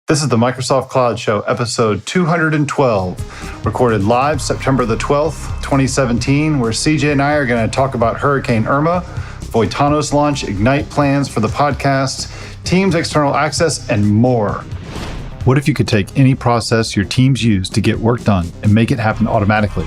This is the Microsoft Cloud Show, episode 212, recorded live September the 12th, 2017, where CJ and I are going to talk about Hurricane Irma, Voitanos launch, Ignite plans for the podcast, Teams external access, and more. What if you could take any process your teams use to get work done and make it happen automatically?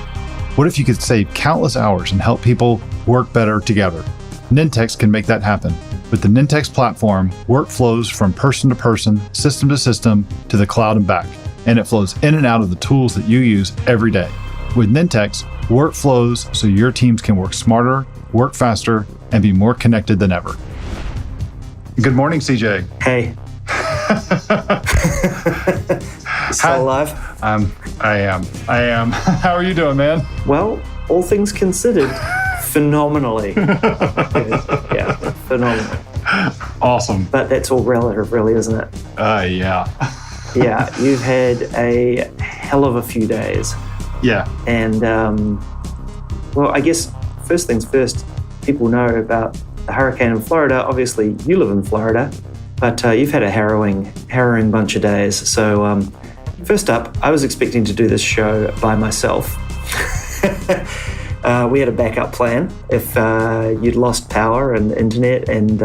What if you could save countless hours and help people work better together? Nintex can make that happen. With the Nintex platform, work flows from person to person, system to system, to the cloud and back, and it flows in and out of the tools that you use every day. With Nintex, work flows so your teams can work smarter, work faster, and be more connected than ever. Good morning, CJ. Hey. Still alive? I am. How are you doing, man? Well, all things considered, phenomenally. Yeah, phenomenal. Awesome. But that's all relative, really, isn't it? Yeah. Yeah, you've had a hell of a few days. Yeah. And, well, I guess first things first, people know about the hurricane in Florida. Obviously, you live in Florida, but you've had a harrowing bunch of days. So, first up, I was expecting to do this show by myself. We had a backup plan if you'd lost power and internet and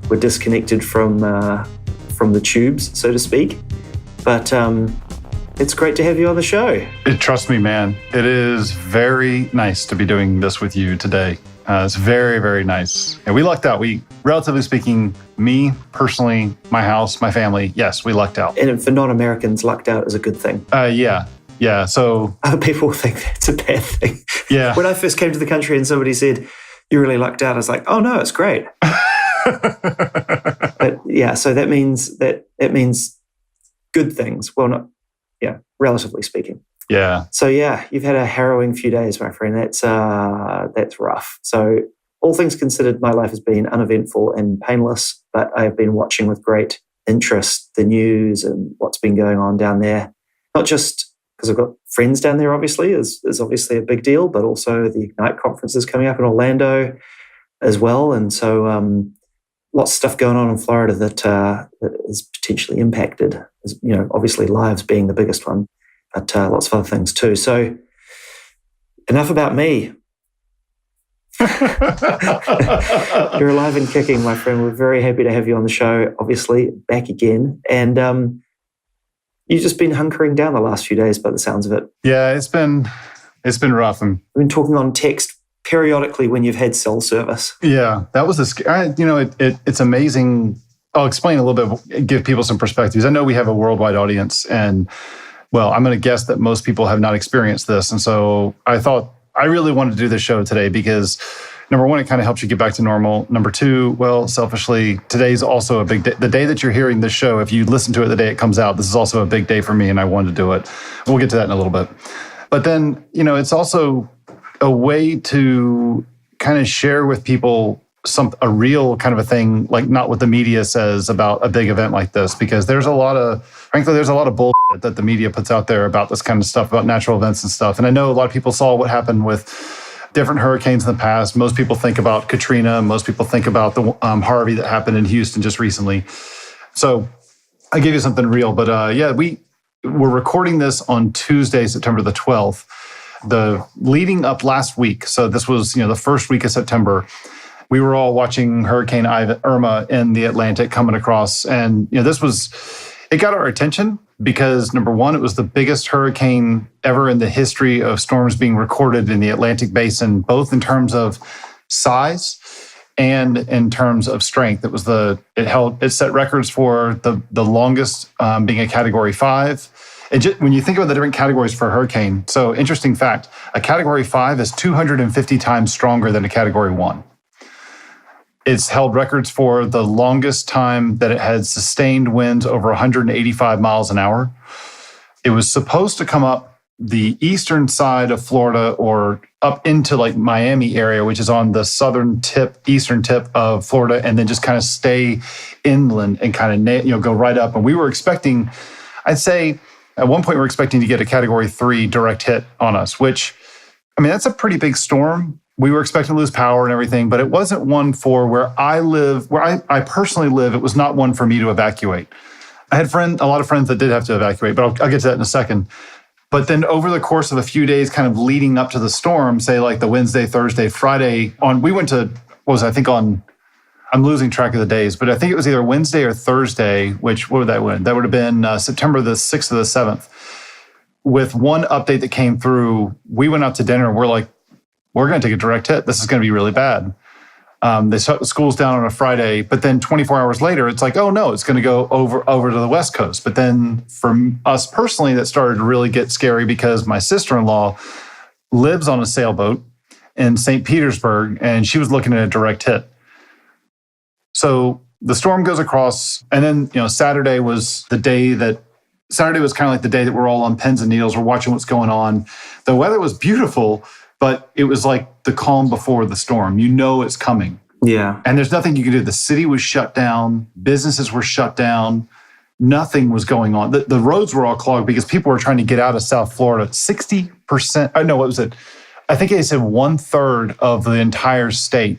were disconnected from the tubes, so to speak. But it's great to have you on the show. Trust me, man. It is very nice to be doing this with you today. It's very, very nice. And we lucked out. We, relatively speaking, me, personally, my house, my family, yes, we lucked out. And for non-Americans, lucked out is a good thing. Yeah, so... Other people think that's a bad thing. Yeah. When I first came to the country and somebody said, you really lucked out, I was like, oh no, it's great. But yeah, so that means good things. Well, not, yeah, relatively speaking. Yeah. So yeah, you've had a harrowing few days, my friend. That's rough. So all things considered, my life has been uneventful and painless, but I've been watching with great interest the news and what's been going on down there. Not just because I've got friends down there, obviously, is obviously a big deal, but also the Ignite conference is coming up in Orlando as well. And so lots of stuff going on in Florida that is potentially impacted, obviously lives being the biggest one, but lots of other things too. So enough about me. You're alive and kicking, my friend. We're very happy to have you on the show, obviously, back again. And you've just been hunkering down the last few days by the sounds of it. Yeah, it's been rough. We've been talking on text periodically when you've had cell service. Yeah, that was it's amazing. I'll explain a little bit, give people some perspectives. I know we have a worldwide audience, and well, I'm going to guess that most people have not experienced this. And so I thought I really wanted to do this show today because number one, it kind of helps you get back to normal. Number two, well, selfishly, today's also a big day. The day that you're hearing this show, if you listen to it the day it comes out, this is also a big day for me, and I wanted to do it. We'll get to that in a little bit. But then, it's also a way to kind of share with people a real kind of a thing, like not what the media says about a big event like this, because there's a lot of bullshit that the media puts out there about this kind of stuff, about natural events and stuff. And I know a lot of people saw what happened with different hurricanes in the past. Most people think about Katrina. Most people think about the Harvey that happened in Houston just recently. So I gave you something real. But we're recording this on Tuesday, September the 12th. The leading up last week, so this was the first week of September, we were all watching Hurricane Irma in the Atlantic coming across. And it got our attention because number one, it was the biggest hurricane ever in the history of storms being recorded in the Atlantic basin, both in terms of size and in terms of strength. It set records for the longest being a Category 5. When you think about the different categories for a hurricane, so interesting fact, a Category 5 is 250 times stronger than a Category 1. It's held records for the longest time that it had sustained winds over 185 miles an hour. It was supposed to come up the eastern side of Florida or up into like Miami area, which is on the eastern tip of Florida, and then just kind of stay inland and kind of go right up. And we were expecting, I'd say at one point we were expecting to get a Category 3 direct hit on us, which, that's a pretty big storm. We were expecting to lose power and everything, but it wasn't one for where I live, where I personally live. It was not one for me to evacuate. I had a lot of friends that did have to evacuate, but I'll get to that in a second. But then over the course of a few days kind of leading up to the storm, say like the Wednesday, Thursday, Friday, we went to, I'm losing track of the days, but I think it was either Wednesday or Thursday, what would that win? That would have been September the 6th or the 7th. With one update that came through, we went out to dinner and we're like, we're going to take a direct hit. This is going to be really bad. They shut the schools down on a Friday, but then 24 hours later, it's like, oh no, it's going to go over to the West Coast. But then for us personally, that started to really get scary because my sister-in-law lives on a sailboat in St. Petersburg, and she was looking at a direct hit. So the storm goes across, and then Saturday was kind of like the day that we're all on pins and needles. We're watching what's going on. The weather was beautiful, but it was like the calm before the storm. It's coming. Yeah. And there's nothing you can do. The city was shut down. Businesses were shut down. Nothing was going on. The roads were all clogged because people were trying to get out of South Florida. 60%, no, what was it? I think they said 1/3 of the entire state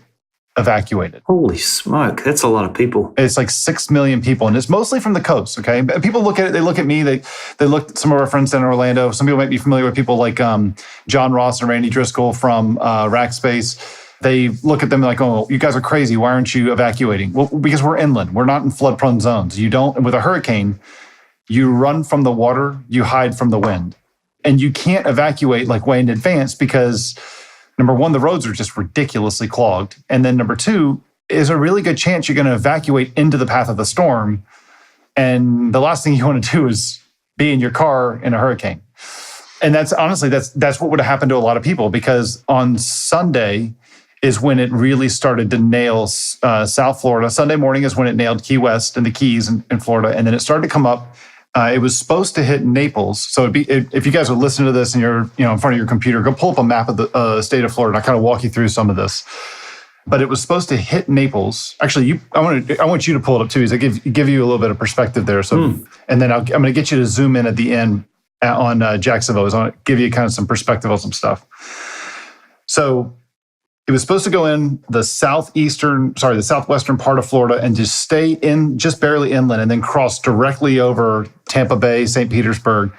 evacuated. Holy smoke. That's a lot of people. It's like 6 million people, and it's mostly from the coast, okay? People look at it, they look at me, they look at some of our friends down in Orlando. Some people might be familiar with people like John Ross and Randy Driscoll from Rackspace. They look at them like, oh, you guys are crazy. Why aren't you evacuating? Well, because we're inland. We're not in flood-prone zones. With a hurricane, you run from the water, you hide from the wind. And you can't evacuate like way in advance because number one, the roads are just ridiculously clogged. And then number two, is a really good chance you're going to evacuate into the path of the storm. And the last thing you want to do is be in your car in a hurricane. And that's what would have happened to a lot of people, because on Sunday is when it really started to nail South Florida. Sunday morning is when it nailed Key West and the Keys in Florida. And then it started to come up. It was supposed to hit Naples. So if you guys are listening to this and you're in front of your computer, go pull up a map of the state of Florida. And I'll kind of walk you through some of this. But it was supposed to hit Naples. Actually, I want you to pull it up too, because I give you a little bit of perspective there. So, and then I'm going to get you to zoom in at the end on Jacksonville. So I want to give you kind of some perspective on some stuff. So it was supposed to go in the southwestern part of Florida and just stay in just barely inland and then cross directly over Tampa Bay, St. Petersburg.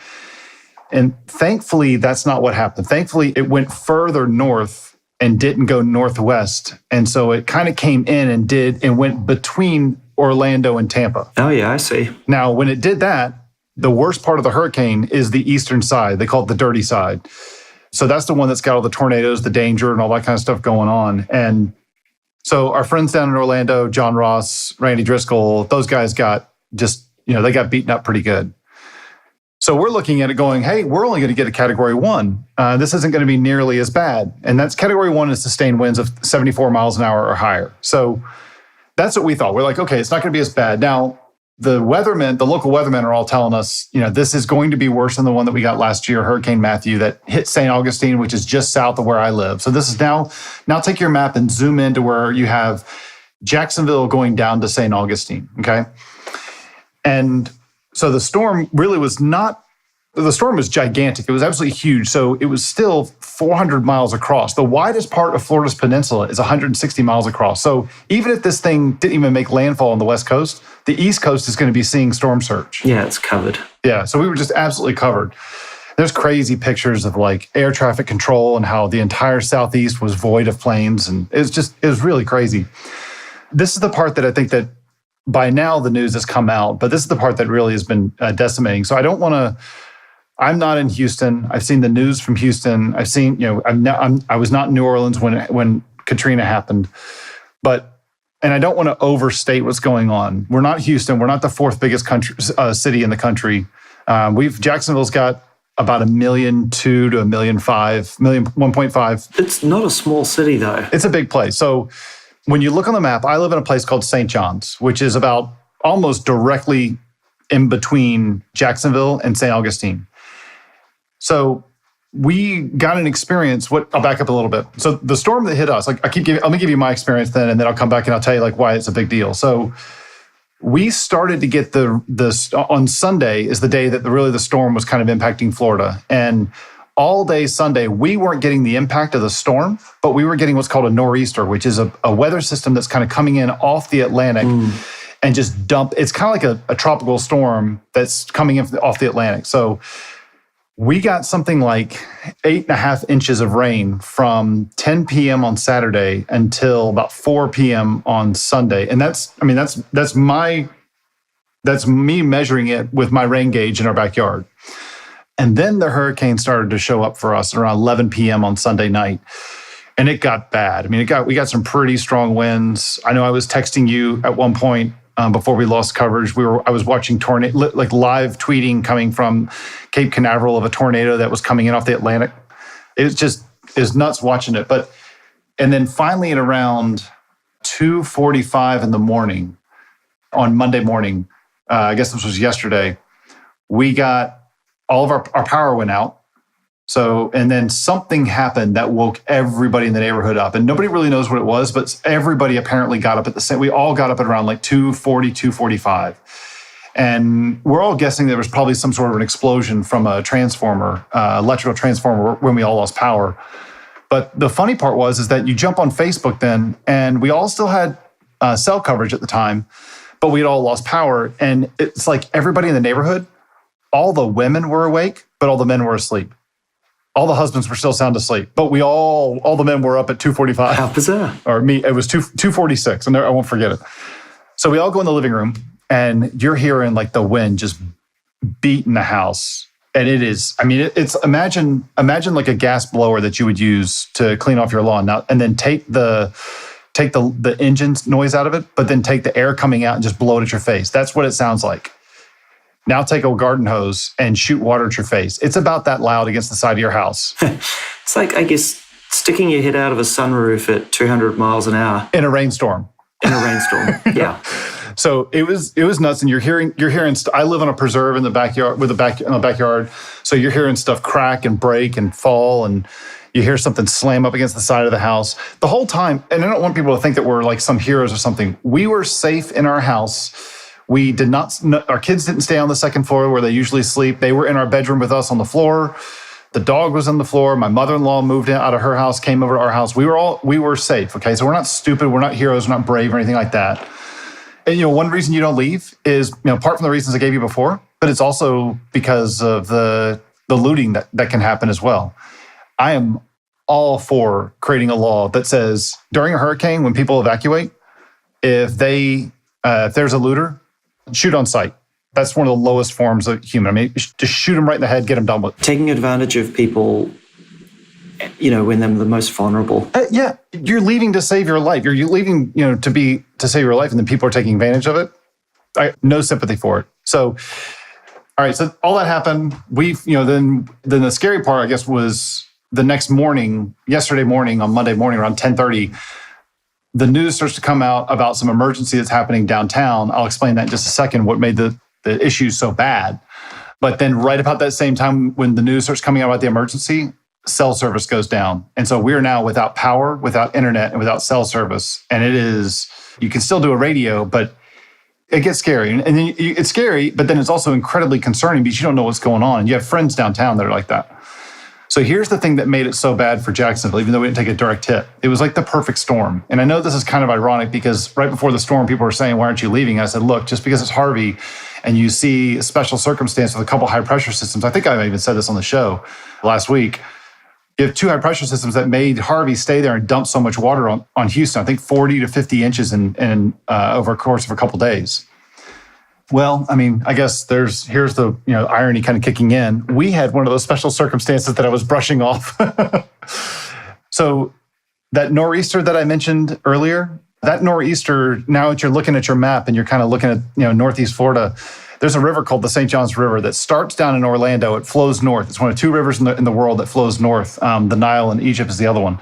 And thankfully, that's not what happened. Thankfully, it went further north and didn't go northwest. And so it kind of came in and went between Orlando and Tampa. Oh, yeah, I see. Now, when it did that, the worst part of the hurricane is the eastern side. They call it the dirty side. So that's the one that's got all the tornadoes, the danger, and all that kind of stuff going on. And so our friends down in Orlando, John Ross, Randy Driscoll, those guys got they got beaten up pretty good. So we're looking at it going, hey, we're only going to get a Category 1. This isn't going to be nearly as bad. And that's Category 1 is sustained winds of 74 miles an hour or higher. So that's what we thought. We're like, okay, it's not going to be as bad. Now, the local weathermen are all telling us, this is going to be worse than the one that we got last year, Hurricane Matthew, that hit St. Augustine, which is just south of where I live. So this is now take your map and zoom into where you have Jacksonville going down to St. Augustine, okay? And so the storm was gigantic. It was absolutely huge. So it was still 400 miles across. The widest part of Florida's peninsula is 160 miles across. So even if this thing didn't even make landfall on the West Coast, the East Coast is going to be seeing storm surge. Yeah, it's covered. Yeah, so we were just absolutely covered. There's crazy pictures of like air traffic control and how the entire Southeast was void of planes. And it was really crazy. This is the part that I think that by now the news has come out, but this is the part that really has been decimating. So I'm not in Houston. I've seen the news from Houston. I've seen, I was not in New Orleans when Katrina happened, and I don't want to overstate what's going on. We're not Houston. We're not the fourth biggest city in the country. Jacksonville's got about 1.2 million to 1.5. It's not a small city though. It's a big place. So when you look on the map, I live in a place called St. John's, which is about almost directly in between Jacksonville and St. Augustine. So we got an experience. I'll back up a little bit. So the storm that hit us, I'm going to give you my experience then, and then I'll come back and I'll tell you why it's a big deal. So we started to get on Sunday is the day that really the storm was kind of impacting Florida. And all day Sunday, we weren't getting the impact of the storm, but we were getting what's called a nor'easter, which is a weather system that's kind of coming in off the Atlantic. and just dump. It's kind of like a tropical storm that's coming in off the Atlantic. So we got something like 8.5 inches of rain from 10 p.m. on Saturday until about 4 p.m. on Sunday. And that's me measuring it with my rain gauge in our backyard. And then the hurricane started to show up for us around 11 p.m. on Sunday night. And it got bad. I mean, we got some pretty strong winds. I know I was texting you at one point before we lost coverage. I was watching like live tweeting coming from Cape Canaveral of a tornado that was coming in off the Atlantic. It was nuts watching it. And then finally at around 2:45 in the morning on Monday morning, I guess this was yesterday, we got all of our power went out. So, and then something happened that woke everybody in the neighborhood up. And nobody really knows what it was, but everybody apparently got up at the same. We all got up at around like 2:40, 2:45. And we're all guessing there was probably some sort of an explosion from a transformer, electrical transformer, when we all lost power. But the funny part is that you jump on Facebook then, and we all still had cell coverage at the time, but we'd all lost power. And it's like everybody in the neighborhood, all the women were awake, but all the men were asleep. All the husbands were still sound asleep, but all the men were up at 2:45. How bizarre. Or me, it was 2:46, and I won't forget it. So we all go in the living room, and you're hearing like the wind just beating the house. And it is, I mean, it's imagine like a gas blower that you would use to clean off your lawn now, and then take the engine's noise out of it, but then take the air coming out and just blow it at your face. That's what it sounds like. Now take a garden hose and shoot water at your face. It's about that loud against the side of your house. It's like, I guess, sticking your head out of a sunroof at 200 miles an hour. In a rainstorm. Yeah. So it was nuts. And you're hearing, I live on a preserve in the backyard in the backyard. So you're hearing stuff crack and break and fall, and you hear something slam up against the side of the house the whole time. And I don't want people to think that we're like some heroes or something. We were safe in our house. We did not, our kids didn't stay on the second floor where they usually sleep. They were in our bedroom with us on the floor. The dog was on the floor. My mother-in-law moved out of her house, came over to our house. We were safe, okay? So we're not stupid. We're not heroes. We're not brave or anything like that. And, one reason you don't leave is, apart from the reasons I gave you before, but it's also because of the looting that can happen as well. I am all for creating a law that says during a hurricane, when people evacuate, if there's a looter, shoot on sight. That's one of the lowest forms of human. I mean, just shoot them right in the head, get them done with. Taking advantage of people, when they're the most vulnerable. Yeah, you're leaving to save your life. You're leaving, to save your life, and then people are taking advantage of it. No sympathy for it. So, all right. So all that happened. Then the scary part, I guess, was the next morning, yesterday morning, on Monday morning around 10:30. The news starts to come out about some emergency that's happening downtown. I'll explain that in just a second, what made the issue so bad. But then right about that same time, when the news starts coming out about the emergency, cell service goes down. And so we're now without power, without internet, and without cell service. And you can still do a radio, but it gets scary. And then it's scary, but then it's also incredibly concerning because you don't know what's going on. And you have friends downtown that are like that. So here's the thing that made it so bad for Jacksonville, even though we didn't take a direct hit. It was like the perfect storm. And I know this is kind of ironic because right before the storm, people were saying, why aren't you leaving? I said, look, just because it's Harvey and you see a special circumstance with a couple high pressure systems, I think I even said this on the show last week, you have two high pressure systems that made Harvey stay there and dump so much water on Houston, I think 40 to 50 inches in over a course of a couple days. Well, I mean, I guess here's the irony kind of kicking in. We had one of those special circumstances that I was brushing off. So that nor'easter that I mentioned earlier, that nor'easter, now that you're looking at your map and you're kind of looking at Northeast Florida, there's a river called the St. Johns River that starts down in Orlando. It flows north. It's one of two rivers in the world that flows north. The Nile in Egypt is the other one.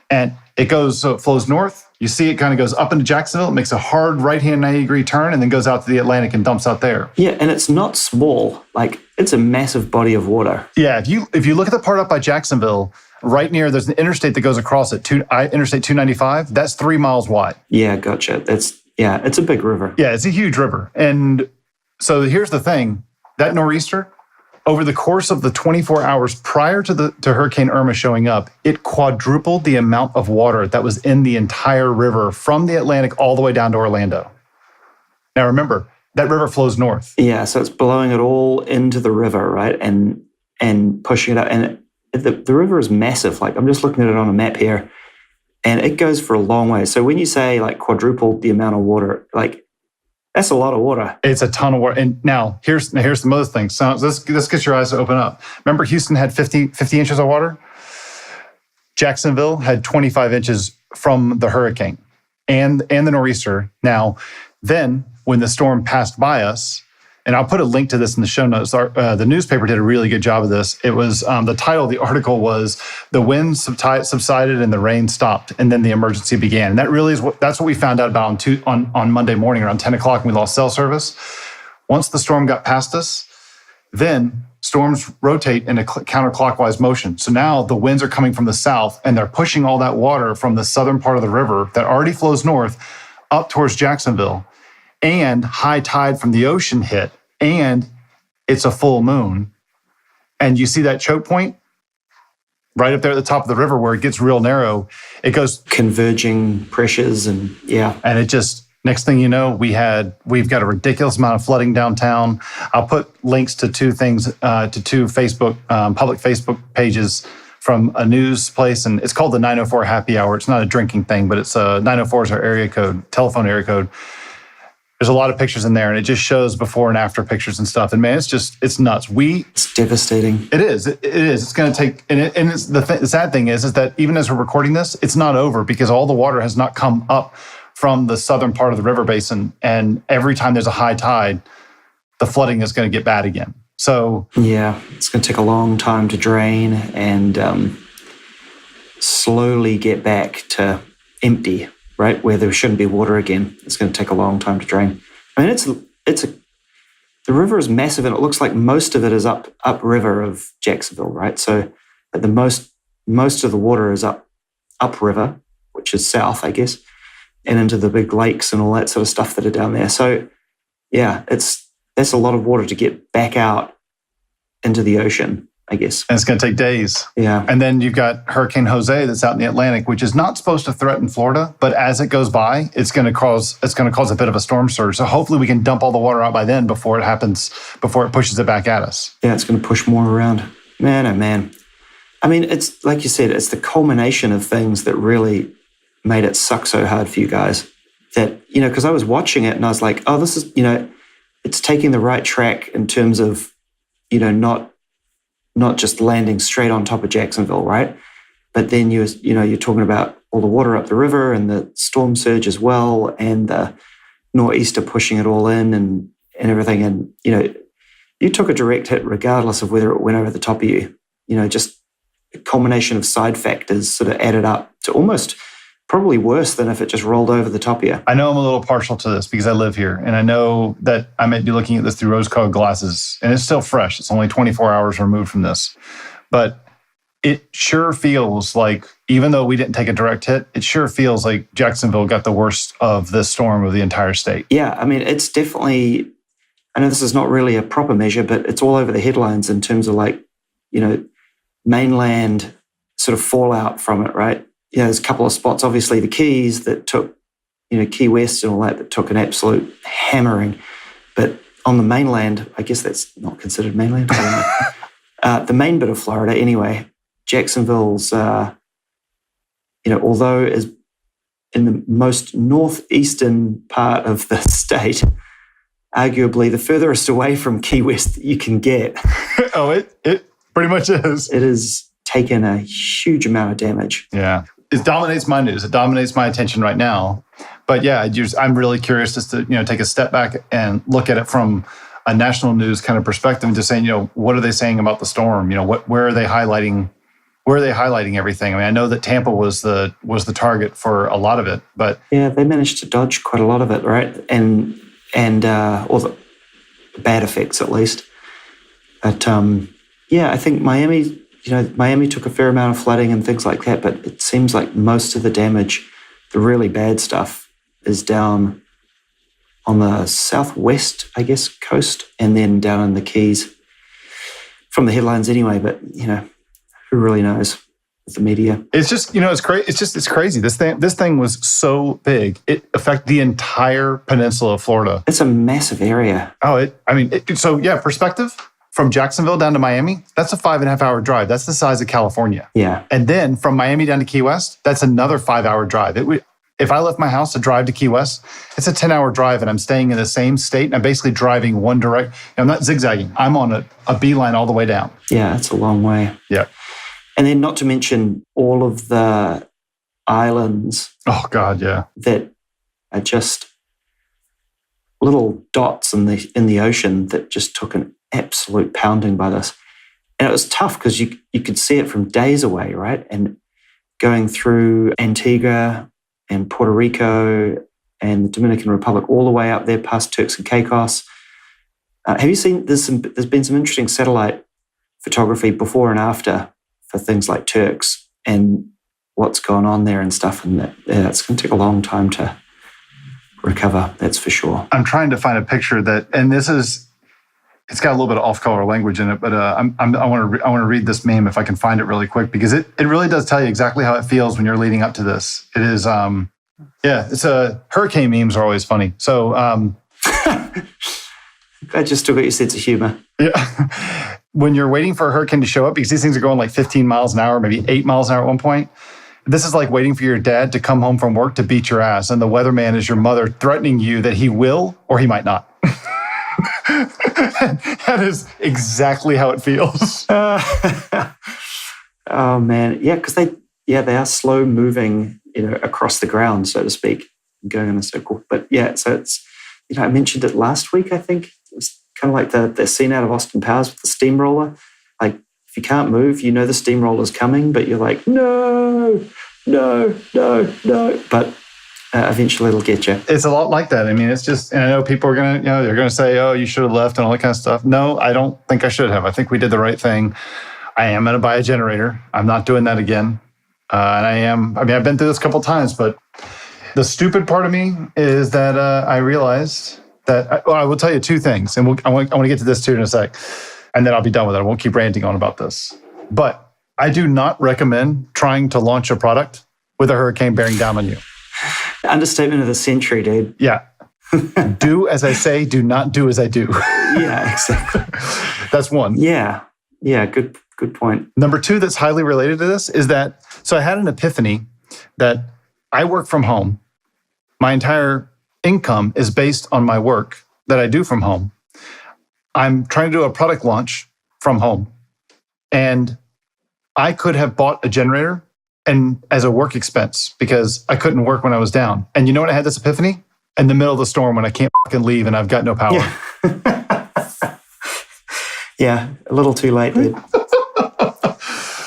And it flows north. You see it kind of goes up into Jacksonville. It makes a hard right-hand 90-degree turn and then goes out to the Atlantic and dumps out there. Yeah, and it's not small. Like, it's a massive body of water. Yeah, if you look at the part up by Jacksonville, right near, there's an interstate that goes across it, Interstate 295. That's 3 miles wide. Yeah, gotcha. It's a big river. Yeah, it's a huge river. And so here's the thing. That nor'easter, over the course of the 24 hours prior to Hurricane Irma showing up, it quadrupled the amount of water that was in the entire river from the Atlantic all the way down to Orlando. Now remember, that river flows north. Yeah, so it's blowing it all into the river, right? And pushing it up. And the river is massive. Like, I'm just looking at it on a map here, and it goes for a long way. So when you say like quadrupled the amount of water, like, that's a lot of water. It's a ton of water. And now here's the other thing. So this gets your eyes to open up. Remember, Houston had 50 inches of water? Jacksonville had 25 inches from the hurricane and the nor'easter. Now, then when the storm passed by us, and I'll put a link to this in the show notes. The newspaper did a really good job of this. It was the title of the article was "The Wind Subsided and the Rain Stopped, and then the Emergency Began." And that really is that's what we found out about on Monday morning around 10 o'clock, and we lost cell service. Once the storm got past us, then storms rotate in a counterclockwise motion. So now the winds are coming from the south, and they're pushing all that water from the southern part of the river that already flows north up towards Jacksonville. And high tide from the ocean hit, and it's a full moon. And you see that choke point right up there at the top of the river where it gets real narrow. It goes converging pressures, and yeah. And it just, next thing you know, we've got a ridiculous amount of flooding downtown. I'll put links to two Facebook, public Facebook pages from a news place, and it's called the 904 Happy Hour. It's not a drinking thing, but it's 904 is our area code, telephone area code. There's a lot of pictures in there, and it just shows before and after pictures and stuff. And man, it's nuts. It's devastating. It is. It is. It's going to take, and it's the sad thing is that even as we're recording this, it's not over because all the water has not come up from the southern part of the river basin. And every time there's a high tide, the flooding is going to get bad again. So yeah, it's going to take a long time to drain and slowly get back to empty. Right, where there shouldn't be water again. It's going to take a long time to drain. I mean, the river is massive, and it looks like most of it is upriver of Jacksonville, right? So the most of the water is upriver, which is south, I guess, and into the big lakes and all that sort of stuff that are down there. So yeah, that's a lot of water to get back out into the ocean, I guess. And it's going to take days. Yeah. And then you've got Hurricane Jose that's out in the Atlantic, which is not supposed to threaten Florida, but as it goes by, it's going to cause a bit of a storm surge. So hopefully we can dump all the water out by then before it pushes it back at us. Yeah, it's going to push more around. Man, oh man. I mean, it's like you said, it's the culmination of things that really made it suck so hard for you guys. That, because I was watching it and I was like, oh, this is, it's taking the right track in terms of, not just landing straight on top of Jacksonville, right? But then you're talking about all the water up the river and the storm surge as well, and the nor'easter pushing it all in and everything. And, you took a direct hit regardless of whether it went over the top of you. Just a combination of side factors sort of added up to almost probably worse than if it just rolled over the top of you. I know I'm a little partial to this because I live here, and I know that I may be looking at this through rose-colored glasses, and it's still fresh. It's only 24 hours removed from this. But it sure feels like, even though we didn't take a direct hit, it sure feels like Jacksonville got the worst of this storm of the entire state. Yeah, I mean, it's definitely, I know this is not really a proper measure, but it's all over the headlines in terms of mainland sort of fallout from it, right? Yeah, there's a couple of spots, obviously the Keys that took, Key West and all that took an absolute hammering. But on the mainland, I guess that's not considered mainland. I don't know. The main bit of Florida, anyway, Jacksonville's, although is in the most northeastern part of the state, arguably the furthest away from Key West that you can get. Oh, it pretty much is. It has taken a huge amount of damage. Yeah. It dominates my news. It dominates my attention right now. But yeah, I'm really curious just to take a step back and look at it from a national news kind of perspective and just saying, what are they saying about the storm? Where are they highlighting? Where are they highlighting everything? I mean, I know that Tampa was the target for a lot of it, but yeah, they managed to dodge quite a lot of it, right? And or the bad effects at least. But I think Miami. Miami took a fair amount of flooding and things like that, but it seems like most of the damage, the really bad stuff, is down on the southwest, I guess, coast, and then down in the Keys. From the headlines anyway, but, who really knows? with the media. It's just, it's crazy. It's crazy. This thing was so big. It affected the entire peninsula of Florida. It's a massive area. Perspective. From Jacksonville down to Miami, that's a 5.5 hour drive. That's the size of California. Yeah. And then from Miami down to Key West, that's another 5 hour drive. If I left my house to drive to Key West, it's a 10-hour drive and I'm staying in the same state and I'm basically driving one direct. I'm not zigzagging. I'm on a beeline all the way down. Yeah, it's a long way. Yeah. And then not to mention all of the islands. Oh, God, yeah. That are just little dots in the ocean that just took an absolute pounding by this. And it was tough because you could see it from days away, right? And going through Antigua and Puerto Rico and the Dominican Republic, all the way up there past Turks and Caicos. Have you seen, there's been some interesting satellite photography before and after for things like Turks and what's going on there and stuff. And it's going to take a long time to recover, that's for sure. I'm trying to find a picture it's got a little bit of off-color language in it, but I want to read this meme if I can find it really quick, because it really does tell you exactly how it feels when you're leading up to this. It is, hurricane memes are always funny. So, I just still got your sense of humor. Yeah. When you're waiting for a hurricane to show up, because these things are going like 15 miles an hour, maybe 8 miles an hour at one point. This is like waiting for your dad to come home from work to beat your ass, and the weatherman is your mother threatening you that he will or he might not. That is exactly how it feels. Oh man, yeah, because they are slow moving, across the ground, so to speak, going in a circle. But yeah, so it's, I mentioned it last week. I think it was kind of like the scene out of Austin Powers with the steamroller. Like, if you can't move, the steamroller's coming, but you're like, no. But eventually it'll get you. It's a lot like that. I mean, it's just, and I know people are going to, they're going to say, oh, you should have left and all that kind of stuff. No, I don't think I should have. I think we did the right thing. I am going to buy a generator. I'm not doing that again. And I've been through this a couple of times, but the stupid part of me is that I realized that, I will tell you two things, and I want to get to this too in a sec, and then I'll be done with it. I won't keep ranting on about this. But I do not recommend trying to launch a product with a hurricane bearing down on you. Understatement of the century, dude. Yeah. Do as I say, do not do as I do. Yeah, exactly. That's one. Yeah, good point. Number two that's highly related to this is that, so I had an epiphany that I work from home. My entire income is based on my work that I do from home. I'm trying to do a product launch from home. And I could have bought a generator and as a work expense because I couldn't work when I was down. And you know when I had this epiphany? In the middle of the storm when I can't fucking leave and I've got no power. Yeah, yeah, a little too late, dude.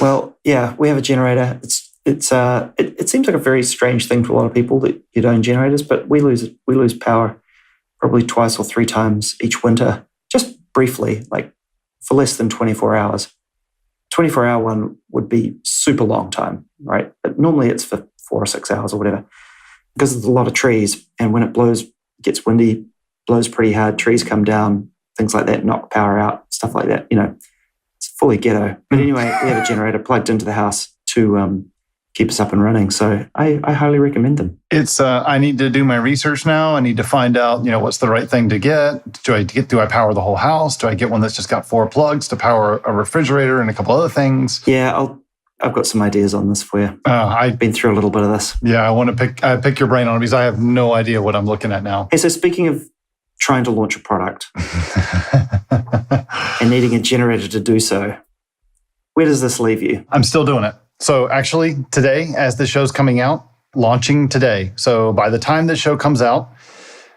Well, yeah, we have a generator. It seems like a very strange thing for a lot of people that you don't own generators, but we lose power probably twice or three times each winter, just briefly, like for less than 24 hours. 24-hour one would be super long time, right? But normally it's for 4 or 6 hours or whatever, because there's a lot of trees, and when it blows, gets windy, blows pretty hard, trees come down, things like that, knock power out, stuff like that. It's fully ghetto. But anyway, we have a generator plugged into the house to keep us up and running. So I highly recommend them. It's I need to do my research now. I need to find out, what's the right thing to get. Do I power the whole house? Do I get one that's just got 4 plugs to power a refrigerator and a couple other things? Yeah, I've got some ideas on this for you. I've been through a little bit of this. Yeah, I want to pick your brain on it because I have no idea what I'm looking at now. Hey, so speaking of trying to launch a product and needing a generator to do so, where does this leave you? I'm still doing it. So actually today, as the show's coming out, launching today. So by the time this show comes out,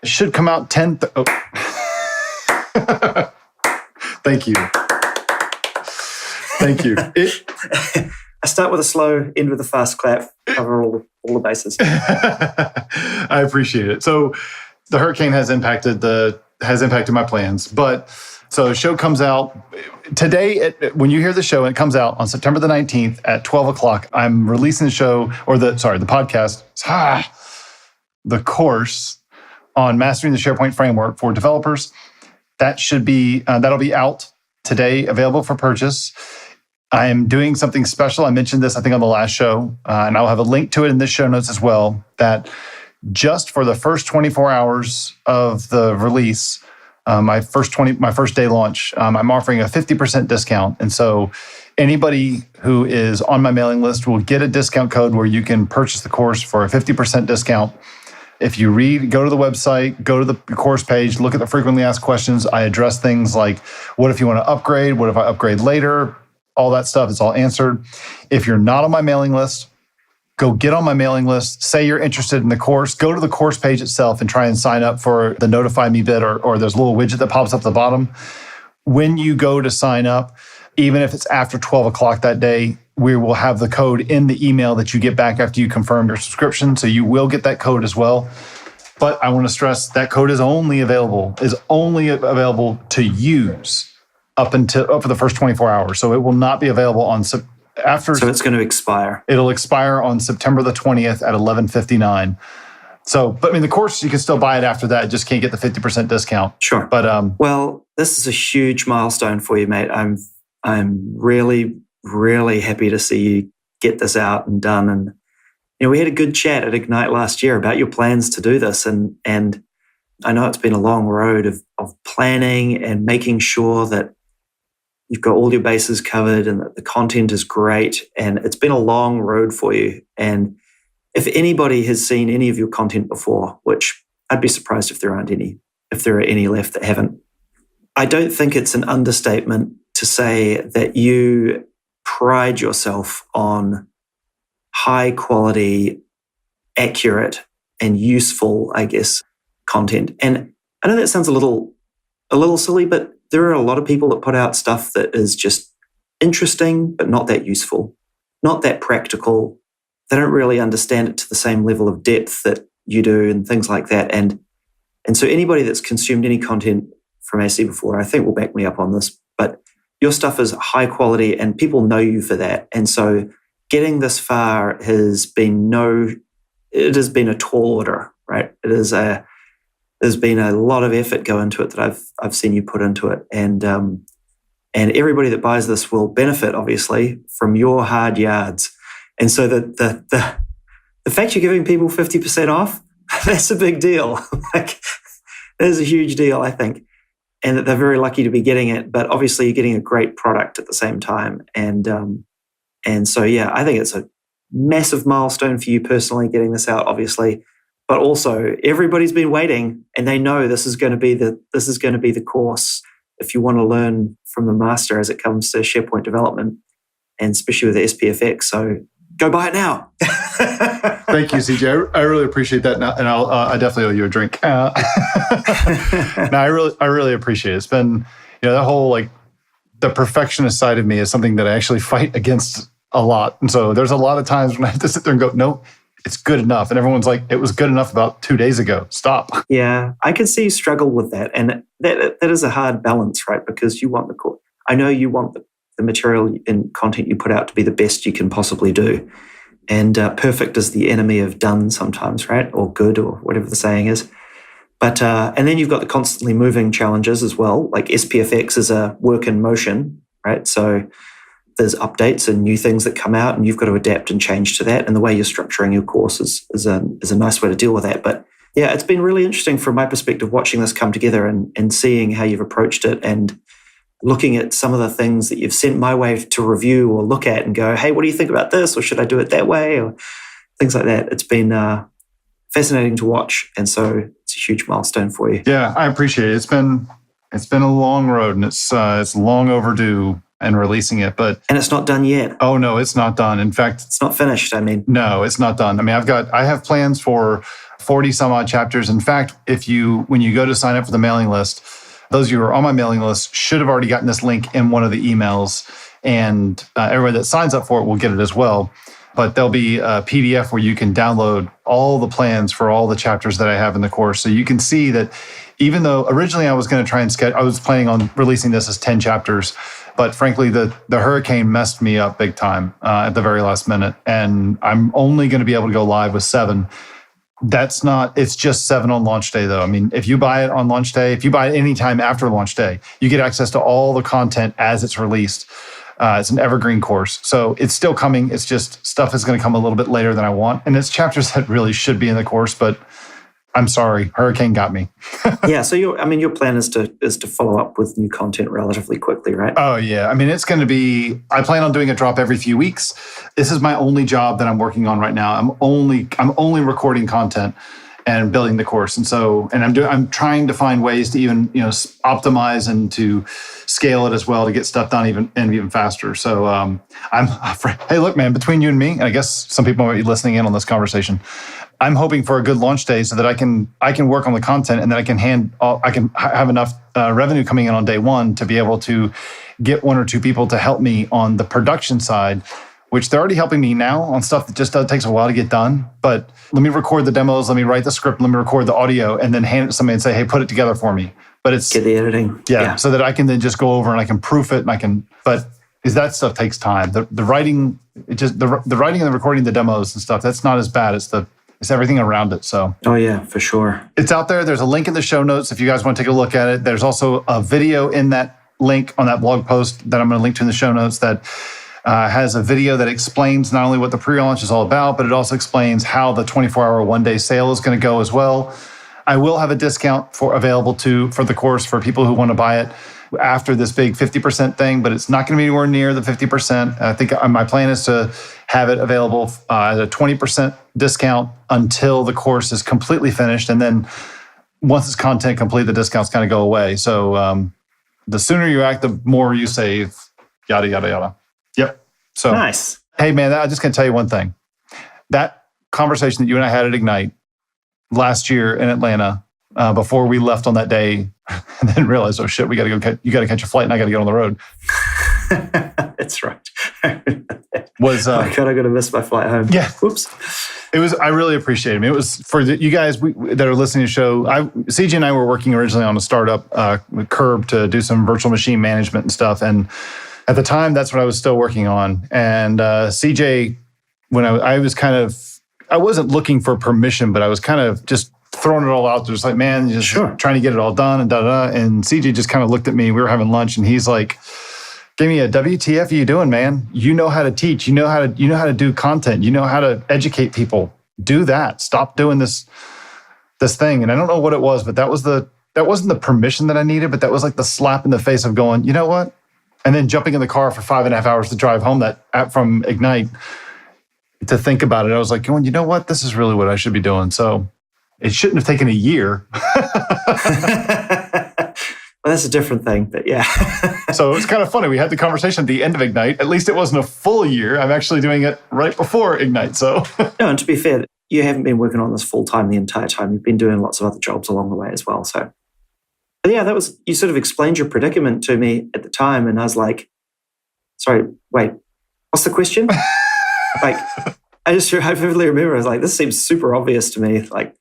it should come out 10. Thank you. Thank you. I start with a slow, end with a fast clap, cover all the bases. I appreciate it. So the hurricane has impacted my plans, but so the show comes out today. When you hear the show, and it comes out on September the 19th at 12 o'clock. I'm releasing the show, the podcast, the course on mastering the SharePoint framework for developers. That should be that'll be out today, available for purchase. I am doing something special. I mentioned this, I think, on the last show, and I'll have a link to it in this show notes as well, that just for the first 24 hours of the release, my first day launch, I'm offering a 50% discount. And so anybody who is on my mailing list will get a discount code where you can purchase the course for a 50% discount. If you go to the website, go to the course page, look at the frequently asked questions. I address things like, what if you want to upgrade? What if I upgrade later? All that stuff is all answered. If you're not on my mailing list, go get on my mailing list, say you're interested in the course, go to the course page itself and try and sign up for the notify me bit, or there's a little widget that pops up at the bottom. When you go to sign up, even if it's after 12 o'clock that day, we will have the code in the email that you get back after you confirm your subscription. So you will get that code as well. But I want to stress that code is only available to use up for the first 24 hours. So it will not be available after. So it's going to expire. It'll expire on September the 20th at 11:59. So, but I mean, the course, you can still buy it after that. Just can't get the 50% discount. Sure. But well, this is a huge milestone for you, mate. I'm really, really happy to see you get this out and done. And we had a good chat at Ignite last year about your plans to do this, and I know it's been a long road of planning and making sure that you've got all your bases covered and that the content is great. And it's been a long road for you. And if anybody has seen any of your content before, which I'd be surprised if there are any left that haven't, I don't think it's an understatement to say that you pride yourself on high quality, accurate, and useful, I guess, content. And I know that sounds a little silly, but there are a lot of people that put out stuff that is just interesting, but not that useful, not that practical. They don't really understand it to the same level of depth that you do and things like that. And so anybody that's consumed any content from AC before, I think will back me up on this, but your stuff is high quality and people know you for that. And so getting this far has been a tall order, right? There's been a lot of effort go into it that I've seen you put into it. And everybody that buys this will benefit, obviously, from your hard yards. And so the fact you're giving people 50% off, that's a big deal. Like, that is a huge deal, I think. And that they're very lucky to be getting it. But obviously you're getting a great product at the same time. And so, yeah, I think it's a massive milestone for you personally getting this out, obviously. But also everybody's been waiting and they know this is going to be the course if you want to learn from the master as it comes to SharePoint development, and especially with the SPFX. So go buy it now. Thank you, CJ. I really appreciate that, and I definitely owe you a drink. No, I really appreciate it. It's been, that whole the perfectionist side of me is something that I actually fight against a lot, and so there's a lot of times when I have to sit there and go, no, it's good enough, and everyone's like, it was good enough about 2 days ago. Stop. Yeah, I can see you struggle with that, and that is a hard balance, right? Because you want the course. I know you want the material and content you put out to be the best you can possibly do. And perfect is the enemy of done sometimes, right? Or good, or whatever the saying is. But and then you've got the constantly moving challenges as well. Like SPFX is a work in motion, right? So there's updates and new things that come out, and you've got to adapt and change to that. And the way you're structuring your course is a nice way to deal with that. But yeah, it's been really interesting from my perspective watching this come together and seeing how you've approached it, and looking at some of the things that you've sent my way to review or look at and go, hey, what do you think about this? Or should I do it that way? Or things like that. It's been fascinating to watch. And so it's a huge milestone for you. Yeah, I appreciate it. It's been a long road, and it's long overdue in releasing it. And it's not done yet. Oh, no, it's not done. In fact, it's not finished. No, it's not done. I have plans for 40 some odd chapters. In fact, when you go to sign up for the mailing list, those of you who are on my mailing list should have already gotten this link in one of the emails, and everybody that signs up for it will get it as well. But there'll be a PDF where you can download all the plans for all the chapters that I have in the course. So you can see that even though originally I was going to try and I was planning on releasing this as 10 chapters, but frankly, the hurricane messed me up big time at the very last minute. And I'm only going to be able to go live with 7. It's just 7 on launch day, though. If you buy it on launch day, if you buy it anytime after launch day, you get access to all the content as it's released. It's an evergreen course. So it's still coming. It's just stuff is going to come a little bit later than I want. And it's chapters that really should be in the course, but I'm sorry, Hurricane got me. Yeah, so your plan is to follow up with new content relatively quickly, right? Oh yeah, I mean it's going to be. I plan on doing a drop every few weeks. This is my only job that I'm working on right now. I'm only recording content and building the course, and I'm trying to find ways to even optimize and to scale it as well to get stuff done even faster. So hey, look, man, between you and me, and I guess some people might be listening in on this conversation. I'm hoping for a good launch day so that I can work on the content and then I can have enough revenue coming in on day one to be able to get one or two people to help me on the production side, which they're already helping me now on stuff that just takes a while to get done. But let me record the demos, let me write the script, let me record the audio, and then hand it to somebody and say, hey, put it together for me. But it's get the editing, so that I can then just go over and I can proof it but because that stuff takes time. The writing, the writing and the recording the demos and stuff, that's not as bad. It's everything around it. So, oh yeah, for sure. It's out there. There's a link in the show notes if you guys want to take a look at it. There's also a video in that link on that blog post that I'm going to link to in the show notes that has a video that explains not only what the pre-launch is all about, but it also explains how the 24-hour one-day sale is going to go as well. I will have a discount available for the course for people who want to buy it after this big 50% thing, but it's not going to be anywhere near the 50%. I think my plan is to have it available at a 20% discount until the course is completely finished. And then once it's content complete, the discounts kind of go away. So the sooner you act, the more you save, yada, yada, yada. Yep. So nice. Hey, man, I'm just going to tell you one thing. That conversation that you and I had at Ignite last year in Atlanta, before we left on that day, and then realized, oh shit, you got to catch a flight and I got to get on the road. That's right. Was oh my God, I'm going to miss my flight home. Yeah. Whoops. It was. I really appreciate it. It was for you guys that are listening to the show. CJ and I were working originally on a startup, Curb, to do some virtual machine management and stuff. And at the time, that's what I was still working on. And CJ, when I was kind of, I wasn't looking for permission, but I was kind of just throwing it all out there. Just like, man, just trying to get it all done and da-da-da. And CJ just kind of looked at me. We were having lunch and he's like, give me a WTF are you doing, man? You know how to teach. You know how to do content. You know how to educate people. Do that. Stop doing this thing. And I don't know what it was, but that wasn't the permission that I needed, but that was like the slap in the face of going, you know what? And then jumping in the car for 5.5 hours to drive home from Ignite to think about it. I was like, going, you know what? This is really what I should be doing. So it shouldn't have taken a year. Well, that's a different thing, but yeah. So it was kind of funny. We had the conversation at the end of Ignite. At least it wasn't a full year. I'm actually doing it right before Ignite. So no, and to be fair, you haven't been working on this full time the entire time. You've been doing lots of other jobs along the way as well. So, but yeah, you sort of explained your predicament to me at the time, and I was like, sorry, wait, what's the question? Like, I vividly remember. I was like, this seems super obvious to me. Like,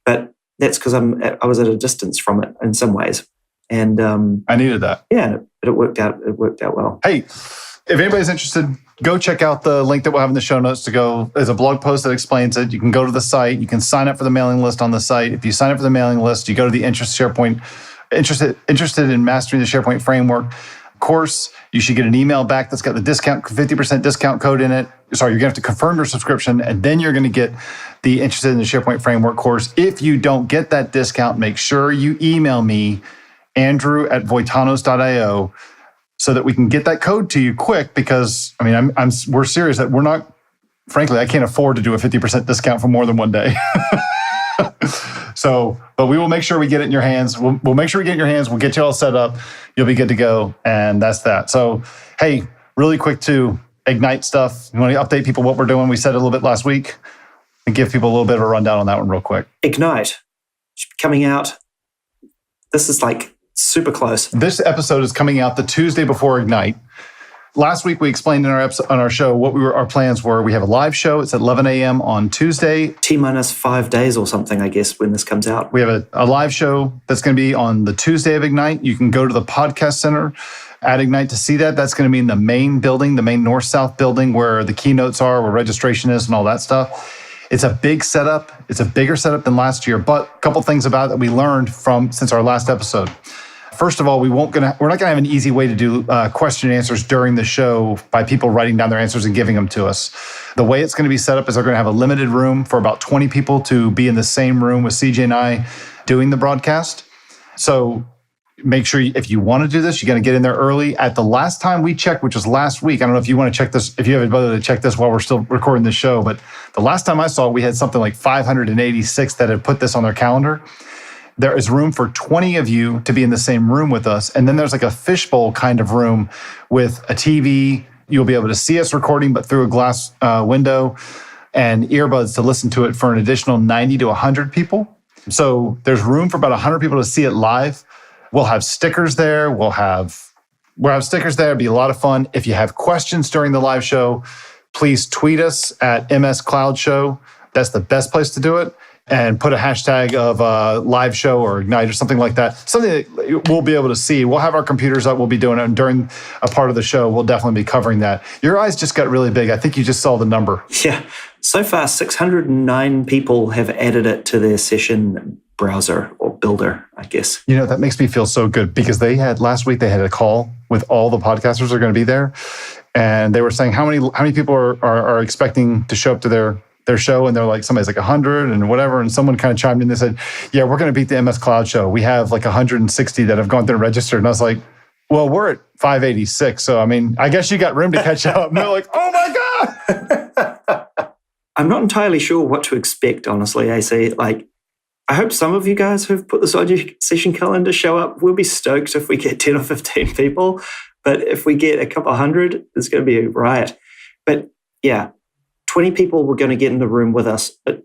but that's because I was at a distance from it in some ways, and I needed that. Yeah, but it worked out. It worked out well. Hey, if anybody's interested, go check out the link that we'll have in the show notes to go. There's a blog post that explains it. You can go to the site. You can sign up for the mailing list on the site. If you sign up for the mailing list, you go to the interested in mastering the SharePoint framework course. You should get an email back that's got the 50% discount code in it. Sorry, you're going to have to confirm your subscription, and then you're going to get the Interested in the SharePoint Framework course. If you don't get that discount, make sure you email me, andrew@voitanos.io, so that we can get that code to you quick, because, I mean, we're serious that we're not, frankly, I can't afford to do a 50% discount for more than one day. So, but we will make sure we get it in your hands. We'll make sure we get it in your hands. We'll get you all set up. You'll be good to go. And that's that. So, hey, really quick too, Ignite stuff. You want to update people what we're doing? We said it a little bit last week, and give people a little bit of a rundown on that one real quick. Ignite coming out. This is like super close. This episode is coming out the Tuesday before Ignite. Last week, we explained on our show what our plans were. We have a live show. It's at 11 a.m. on Tuesday. T-minus 5 days or something, I guess, when this comes out. We have a live show that's going to be on the Tuesday of Ignite. You can go to the podcast center at Ignite to see that. That's going to be in the main building, the main north-south building where the keynotes are, where registration is and all that stuff. It's a big setup. It's a bigger setup than last year, but a couple things about it that we learned since our last episode. First of all, we're not going to have an easy way to do question and answers during the show by people writing down their answers and giving them to us. The way it's going to be set up is they're going to have a limited room for about 20 people to be in the same room with CJ and I doing the broadcast. So make sure if you want to do this, you're going to get in there early. At the last time we checked, which was last week, I don't know if you want to check this, if you have the ability to check this while we're still recording this show, but the last time I saw, we had something like 586 that had put this on their calendar. There is room for 20 of you to be in the same room with us. And then there's like a fishbowl kind of room with a TV. You'll be able to see us recording, but through a glass window, and earbuds to listen to it for an additional 90 to 100 people. So there's room for about 100 people to see it live. We'll have stickers there. We'll have stickers there. It'll be a lot of fun. If you have questions during the live show, please tweet us at MS Cloud Show. That's the best place to do it. And put a hashtag of live show or Ignite or something like that. Something that we'll be able to see. We'll have our computers up. We'll be doing it. And during a part of the show, we'll definitely be covering that. Your eyes just got really big. I think you just saw the number. Yeah. So far, 609 people have added it to their session browser or builder, I guess. You know, that makes me feel so good because last week they had a call with all the podcasters that are going to be there. And they were saying how many people are expecting to show up to their show, and they're like, somebody's like 100 and whatever, and someone kind of chimed in. They said, yeah, we're going to beat the MS Cloud show. We have like 160 that have gone through and registered. And I was like, well, we're at 586. So, I mean, I guess you got room to catch up. And they're like, oh my God. I'm not entirely sure what to expect, honestly, AC. Like, I hope some of you guys who've put this on your session calendar show up. We'll be stoked if we get 10 or 15 people. But if we get a couple hundred, it's going to be a riot. But yeah, 20 people were going to get in the room with us. But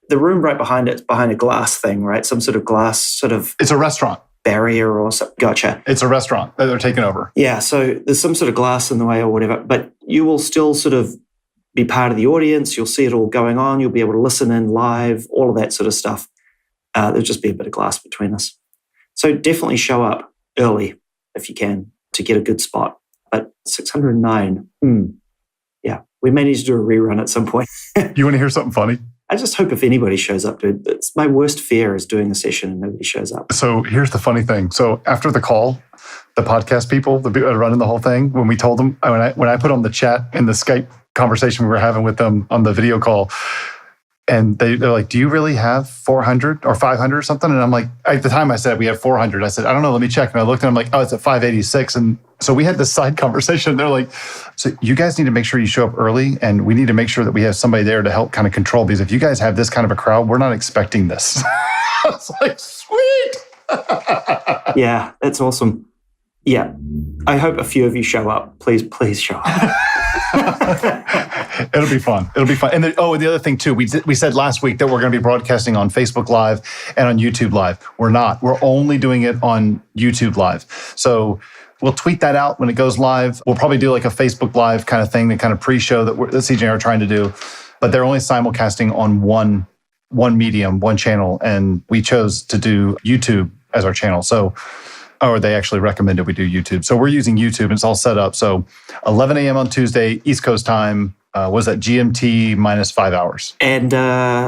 the room right behind it's behind a glass thing, right? Some sort of glass sort of... It's a restaurant. Barrier or something. Gotcha. It's a restaurant that they're taking over. Yeah, so there's some sort of glass in the way or whatever. But you will still sort of be part of the audience. You'll see it all going on. You'll be able to listen in live, all of that sort of stuff. There'll just be a bit of glass between us. So definitely show up early if you can to get a good spot. But 609, yeah, we may need to do a rerun at some point. You want to hear something funny? I just hope if anybody shows up, dude. It's my worst fear is doing a session and nobody shows up. So here's the funny thing. So after the call, the podcast people, the people running the whole thing, when we told them, when I put on the chat in the Skype conversation we were having with them on the video call, and they're like, do you really have 400 or 500 or something? And I'm like, at the time I said we have 400. I said, I don't know, let me check. And I looked and I'm like, oh, it's at 586. And so we had this side conversation. They're like, so you guys need to make sure you show up early, and we need to make sure that we have somebody there to help kind of control these. If you guys have this kind of a crowd, we're not expecting this. I was like, sweet. Yeah, that's awesome. Yeah, I hope a few of you show up. Please show up. It'll be fun. And the other thing too, we said last week that we're going to be broadcasting on Facebook Live and on YouTube Live. We're not. We're only doing it on YouTube Live. So we'll tweet that out when it goes live. We'll probably do like a Facebook Live kind of thing, the kind of pre-show that CJ are trying to do. But they're only simulcasting on one medium, one channel, and we chose to do YouTube as our channel. So, or they actually recommended we do YouTube. So we're using YouTube, and it's all set up. So 11 a.m. on Tuesday, East Coast time, was that GMT minus 5 hours. And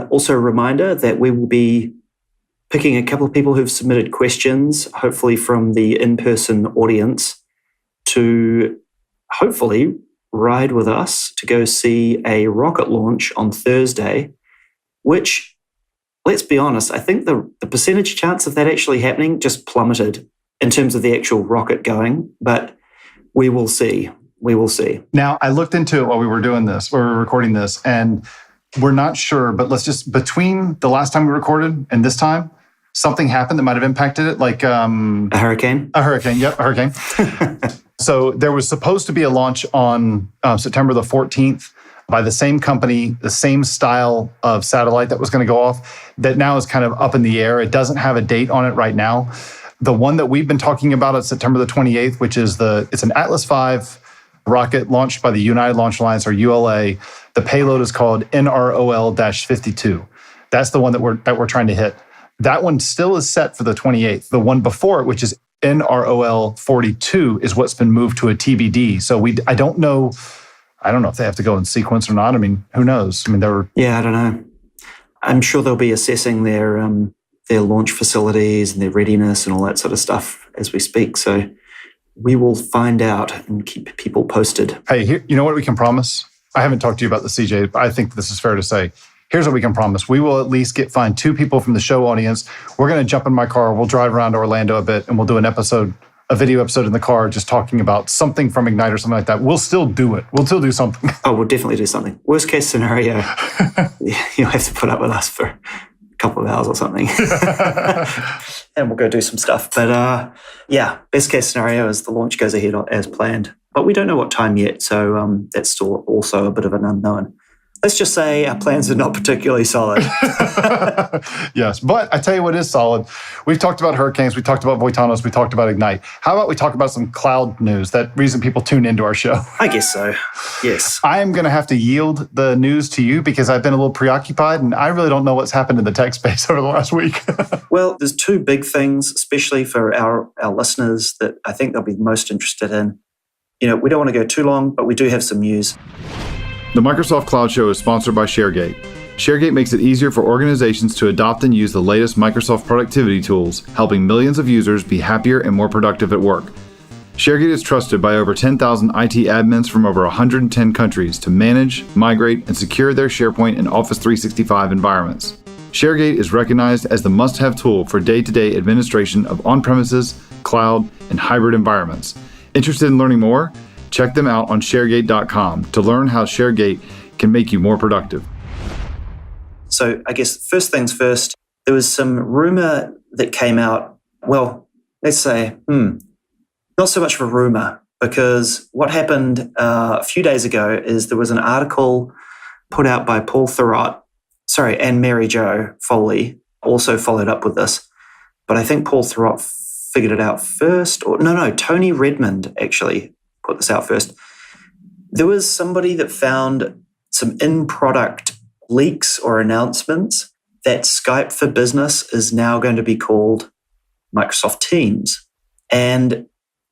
also a reminder that we will be picking a couple of people who've submitted questions, hopefully from the in-person audience, to hopefully ride with us to go see a rocket launch on Thursday, which, let's be honest, I think the percentage chance of that actually happening just plummeted in terms of the actual rocket going, but we will see. We will see. Now, I looked into it while we were doing this, while we were recording this, and we're not sure, but let's just, between the last time we recorded and this time, something happened that might have impacted it, like... a hurricane? A hurricane, yep, a hurricane. So there was supposed to be a launch on September the 14th by the same company, the same style of satellite that was going to go off, that now is kind of up in the air. It doesn't have a date on it right now. The one that we've been talking about is September the 28th, which is it's an Atlas V rocket launched by the United Launch Alliance, or ULA. The payload is called NROL-52. That's the one that we're trying to hit. That one still is set for the 28th. The one before it, which is NROL-42, is what's been moved to a TBD. So I don't know if they have to go in sequence or not. I mean, who knows? I mean, Yeah, I don't know. I'm sure they'll be assessing their their launch facilities and their readiness and all that sort of stuff as we speak. So we will find out and keep people posted. Hey, you know what we can promise? I haven't talked to you about the CJ, but I think this is fair to say. Here's what we can promise. We will at least find 2 people from the show audience. We're going to jump in my car. We'll drive around to Orlando a bit, and we'll do a video episode in the car, just talking about something from Ignite or something like that. We'll still do it. We'll still do something. Oh, we'll definitely do something. Worst case scenario, you'll have to put up with us for a couple of hours or something. And we'll go do some stuff. But best case scenario is the launch goes ahead as planned. But we don't know what time yet, so that's still also a bit of an unknown. Let's just say our plans are not particularly solid. Yes, but I tell you what is solid. We've talked about hurricanes, we talked about Voitanos, we talked about Ignite. How about we talk about some cloud news, that reason people tune into our show? I guess so, yes. I am going to have to yield the news to you because I've been a little preoccupied and I really don't know what's happened in the tech space over the last week. Well, there's 2 big things, especially for our listeners, that I think they'll be most interested in. We don't want to go too long, but we do have some news. The Microsoft Cloud Show is sponsored by ShareGate. ShareGate makes it easier for organizations to adopt and use the latest Microsoft productivity tools, helping millions of users be happier and more productive at work. ShareGate is trusted by over 10,000 IT admins from over 110 countries to manage, migrate, and secure their SharePoint and Office 365 environments. ShareGate is recognized as the must-have tool for day-to-day administration of on-premises, cloud, and hybrid environments. Interested in learning more? Check them out on ShareGate.com to learn how ShareGate can make you more productive. So I guess first things first, there was some rumor that came out, well, let's say, not so much of a rumor, because what happened a few days ago is there was an article put out by Paul Thurrott, and Mary Jo Foley also followed up with this. But I think Paul Thurrott figured it out first, Tony Redmond actually put this out first. There was somebody that found some in-product leaks or announcements that Skype for Business is now going to be called Microsoft Teams. And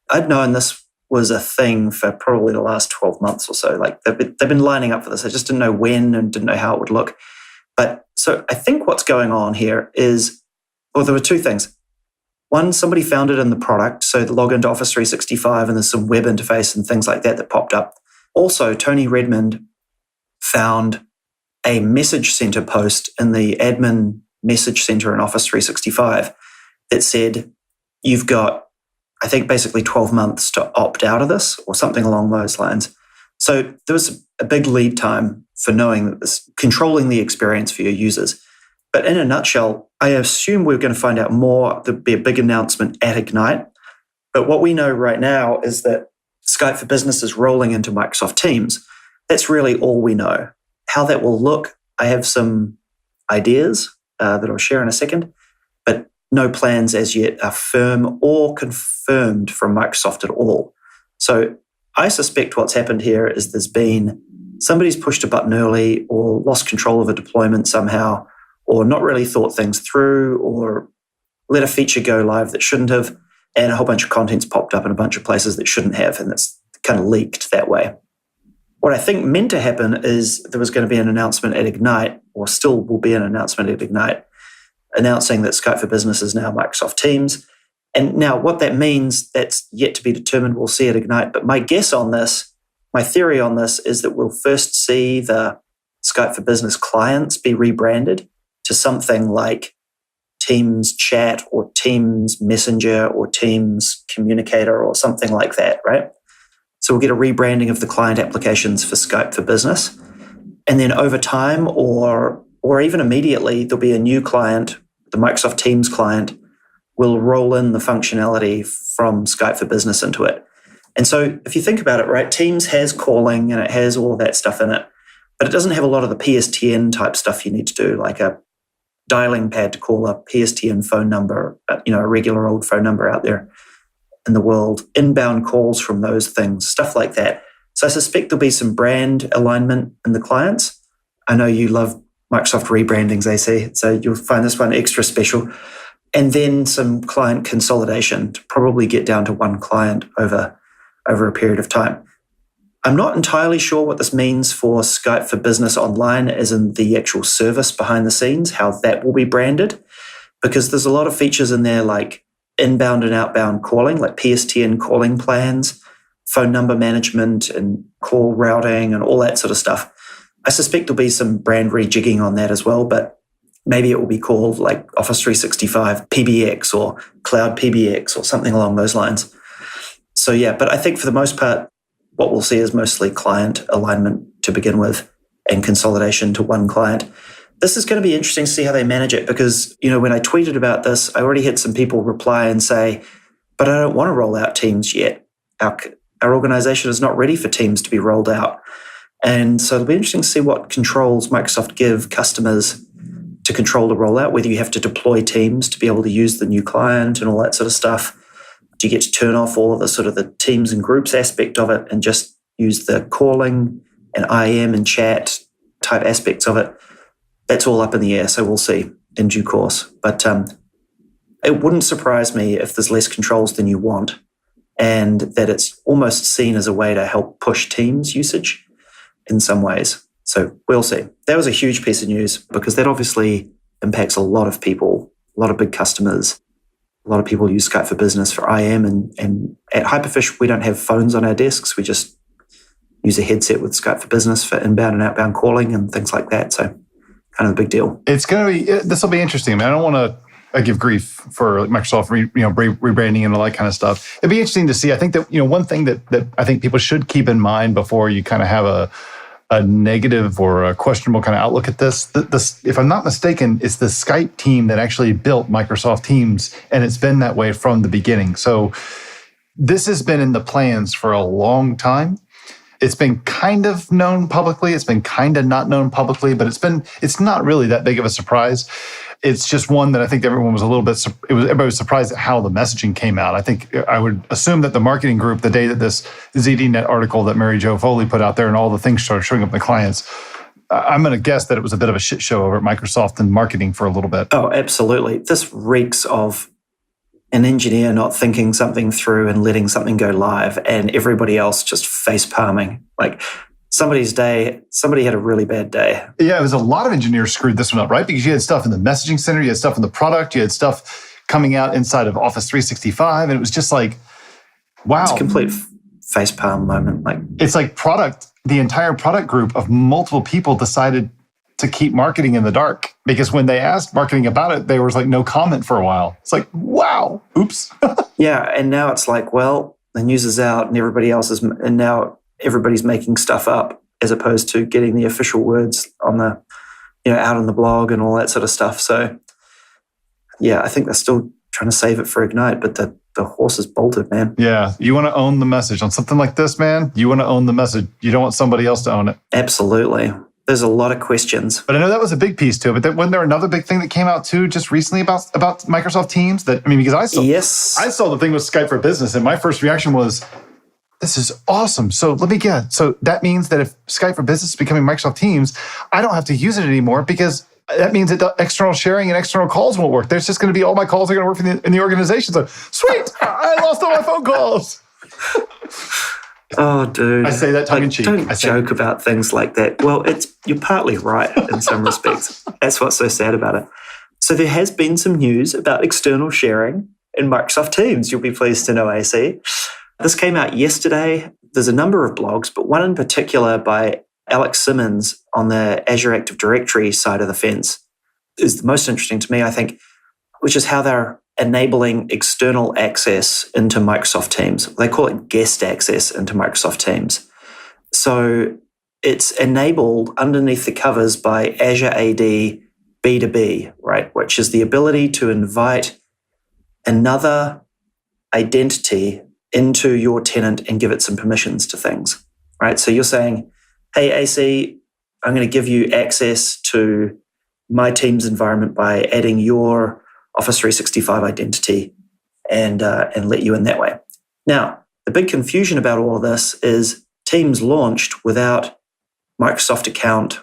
I'd known this was a thing for probably the last 12 months or so. Like they've been lining up for this. I just didn't know when and didn't know how it would look. But so I think what's going on here is, there were 2 things. One, somebody found it in the product, so the log into Office 365 and there's some web interface and things like that popped up. Also, Tony Redmond found a message center post in the admin message center in Office 365 that said, you've got, I think, basically 12 months to opt out of this or something along those lines. So there was a big lead time for knowing that this, controlling the experience for your users. But in a nutshell, I assume we're going to find out more. There'll be a big announcement at Ignite. But what we know right now is that Skype for Business is rolling into Microsoft Teams. That's really all we know. How that will look, I have some ideas that I'll share in a second, but no plans as yet are firm or confirmed from Microsoft at all. So I suspect what's happened here is somebody's pushed a button early or lost control of a deployment somehow, or not really thought things through, or let a feature go live that shouldn't have, and a whole bunch of content's popped up in a bunch of places that shouldn't have, and it's kind of leaked that way. What I think meant to happen is there was going to be an announcement at Ignite, or still will be an announcement at Ignite, announcing that Skype for Business is now Microsoft Teams. And now what that means, that's yet to be determined. We'll see at Ignite. But my guess on this, my theory on this, is that we'll first see the Skype for Business clients be rebranded to something like Teams Chat or Teams Messenger or Teams Communicator or something like that, right? So we'll get a rebranding of the client applications for Skype for Business. And then over time or even immediately, there'll be a new client, the Microsoft Teams client, will roll in the functionality from Skype for Business into it. And so if you think about it, right, Teams has calling and it has all of that stuff in it, but it doesn't have a lot of the PSTN type stuff you need to do, like a dialing pad to call a PSTN phone number, a regular old phone number out there in the world, inbound calls from those things, stuff like that. So I suspect there'll be some brand alignment in the clients. I know you love Microsoft rebrandings, AC, so you'll find this one extra special. And then some client consolidation to probably get down to one client over a period of time. I'm not entirely sure what this means for Skype for Business Online, as in the actual service behind the scenes, how that will be branded. because there's a lot of features in there like inbound and outbound calling, like PSTN calling plans, phone number management and call routing and all that sort of stuff. I suspect there'll be some brand rejigging on that as well, but maybe it will be called like Office 365 PBX or Cloud PBX or something along those lines. So yeah, but I think for the most part, what we'll see is mostly client alignment to begin with and consolidation to one client. This is going to be interesting to see how they manage it because, when I tweeted about this, I already had some people reply and say, but I don't want to roll out Teams yet. Our organization is not ready for Teams to be rolled out. And so it'll be interesting to see what controls Microsoft give customers to control the rollout, whether you have to deploy Teams to be able to use the new client and all that sort of stuff. Do you get to turn off all of the sort of the Teams and groups aspect of it and just use the calling and IM and chat type aspects of it? That's all up in the air, so we'll see in due course. But it wouldn't surprise me if there's less controls than you want and that it's almost seen as a way to help push Teams usage in some ways. So we'll see. That was a huge piece of news because that obviously impacts a lot of people, a lot of big customers. A lot of people use Skype for Business for IM, and at Hyperfish, we don't have phones on our desks. We just use a headset with Skype for Business for inbound and outbound calling and things like that. So kind of a big deal. It's going to be, this will be interesting. I don't want to give grief for Microsoft, rebranding and all that kind of stuff. It'd be interesting to see. I think that, one thing that I think people should keep in mind before you kind of have a negative or a questionable kind of outlook at this, if I'm not mistaken, it's the Skype team that actually built Microsoft Teams, and it's been that way from the beginning. So this has been in the plans for a long time. It's been kind of known publicly. It's been kind of not known publicly, but it's not really that big of a surprise. It's just one that I think everyone was everybody was surprised at how the messaging came out. I think I would assume that the marketing group, the day that this ZDNet article that Mary Jo Foley put out there and all the things started showing up in the clients, I'm going to guess that it was a bit of a shit show over at Microsoft and marketing for a little bit. Oh, absolutely. This reeks of an engineer not thinking something through and letting something go live and everybody else just face palming. Like somebody had a really bad day. Yeah, it was a lot of engineers screwed this one up, right? Because you had stuff in the messaging center, you had stuff in the product, you had stuff coming out inside of Office 365, and it was just like, wow. It's a complete facepalm moment. It's like the entire product group of multiple people decided to keep marketing in the dark because when they asked marketing about it, there was like no comment for a while. It's like, wow, oops. Yeah, and now it's like, well, the news is out and now everybody's making stuff up as opposed to getting the official words on the, out on the blog and all that sort of stuff. So yeah, I think they're still trying to save it for Ignite, but the horse is bolted, man. Yeah, you want to own the message on something like this, man. You want to own the message. You don't want somebody else to own it. Absolutely. There's a lot of questions. But I know that was a big piece too. But wasn't there another big thing that came out too just recently about Microsoft Teams? Because I saw the thing with Skype for Business, and my first reaction was, this is awesome. So let me get. So that means that if Skype for Business is becoming Microsoft Teams, I don't have to use it anymore because that means that the external sharing and external calls won't work. There's just going to be all my calls are going to work in the organization. So sweet, I lost all my phone calls. Oh, dude. I say that tongue in cheek. Don't joke about things like that. Well, you're partly right in some respects. That's what's so sad about it. So there has been some news about external sharing in Microsoft Teams. You'll be pleased to know, AC. This came out yesterday. There's a number of blogs, but one in particular by Alex Simmons on the Azure Active Directory side of the fence is the most interesting to me, I think, which is how they're enabling external access into Microsoft Teams. They call it guest access into Microsoft Teams. So it's enabled underneath the covers by Azure AD B2B, right? Which is the ability to invite another identity into your tenant and give it some permissions to things, right? So you're saying, hey, AC, I'm going to give you access to my Teams environment by adding your Office 365 identity and let you in that way. Now, the big confusion about all of this is Teams launched without Microsoft account,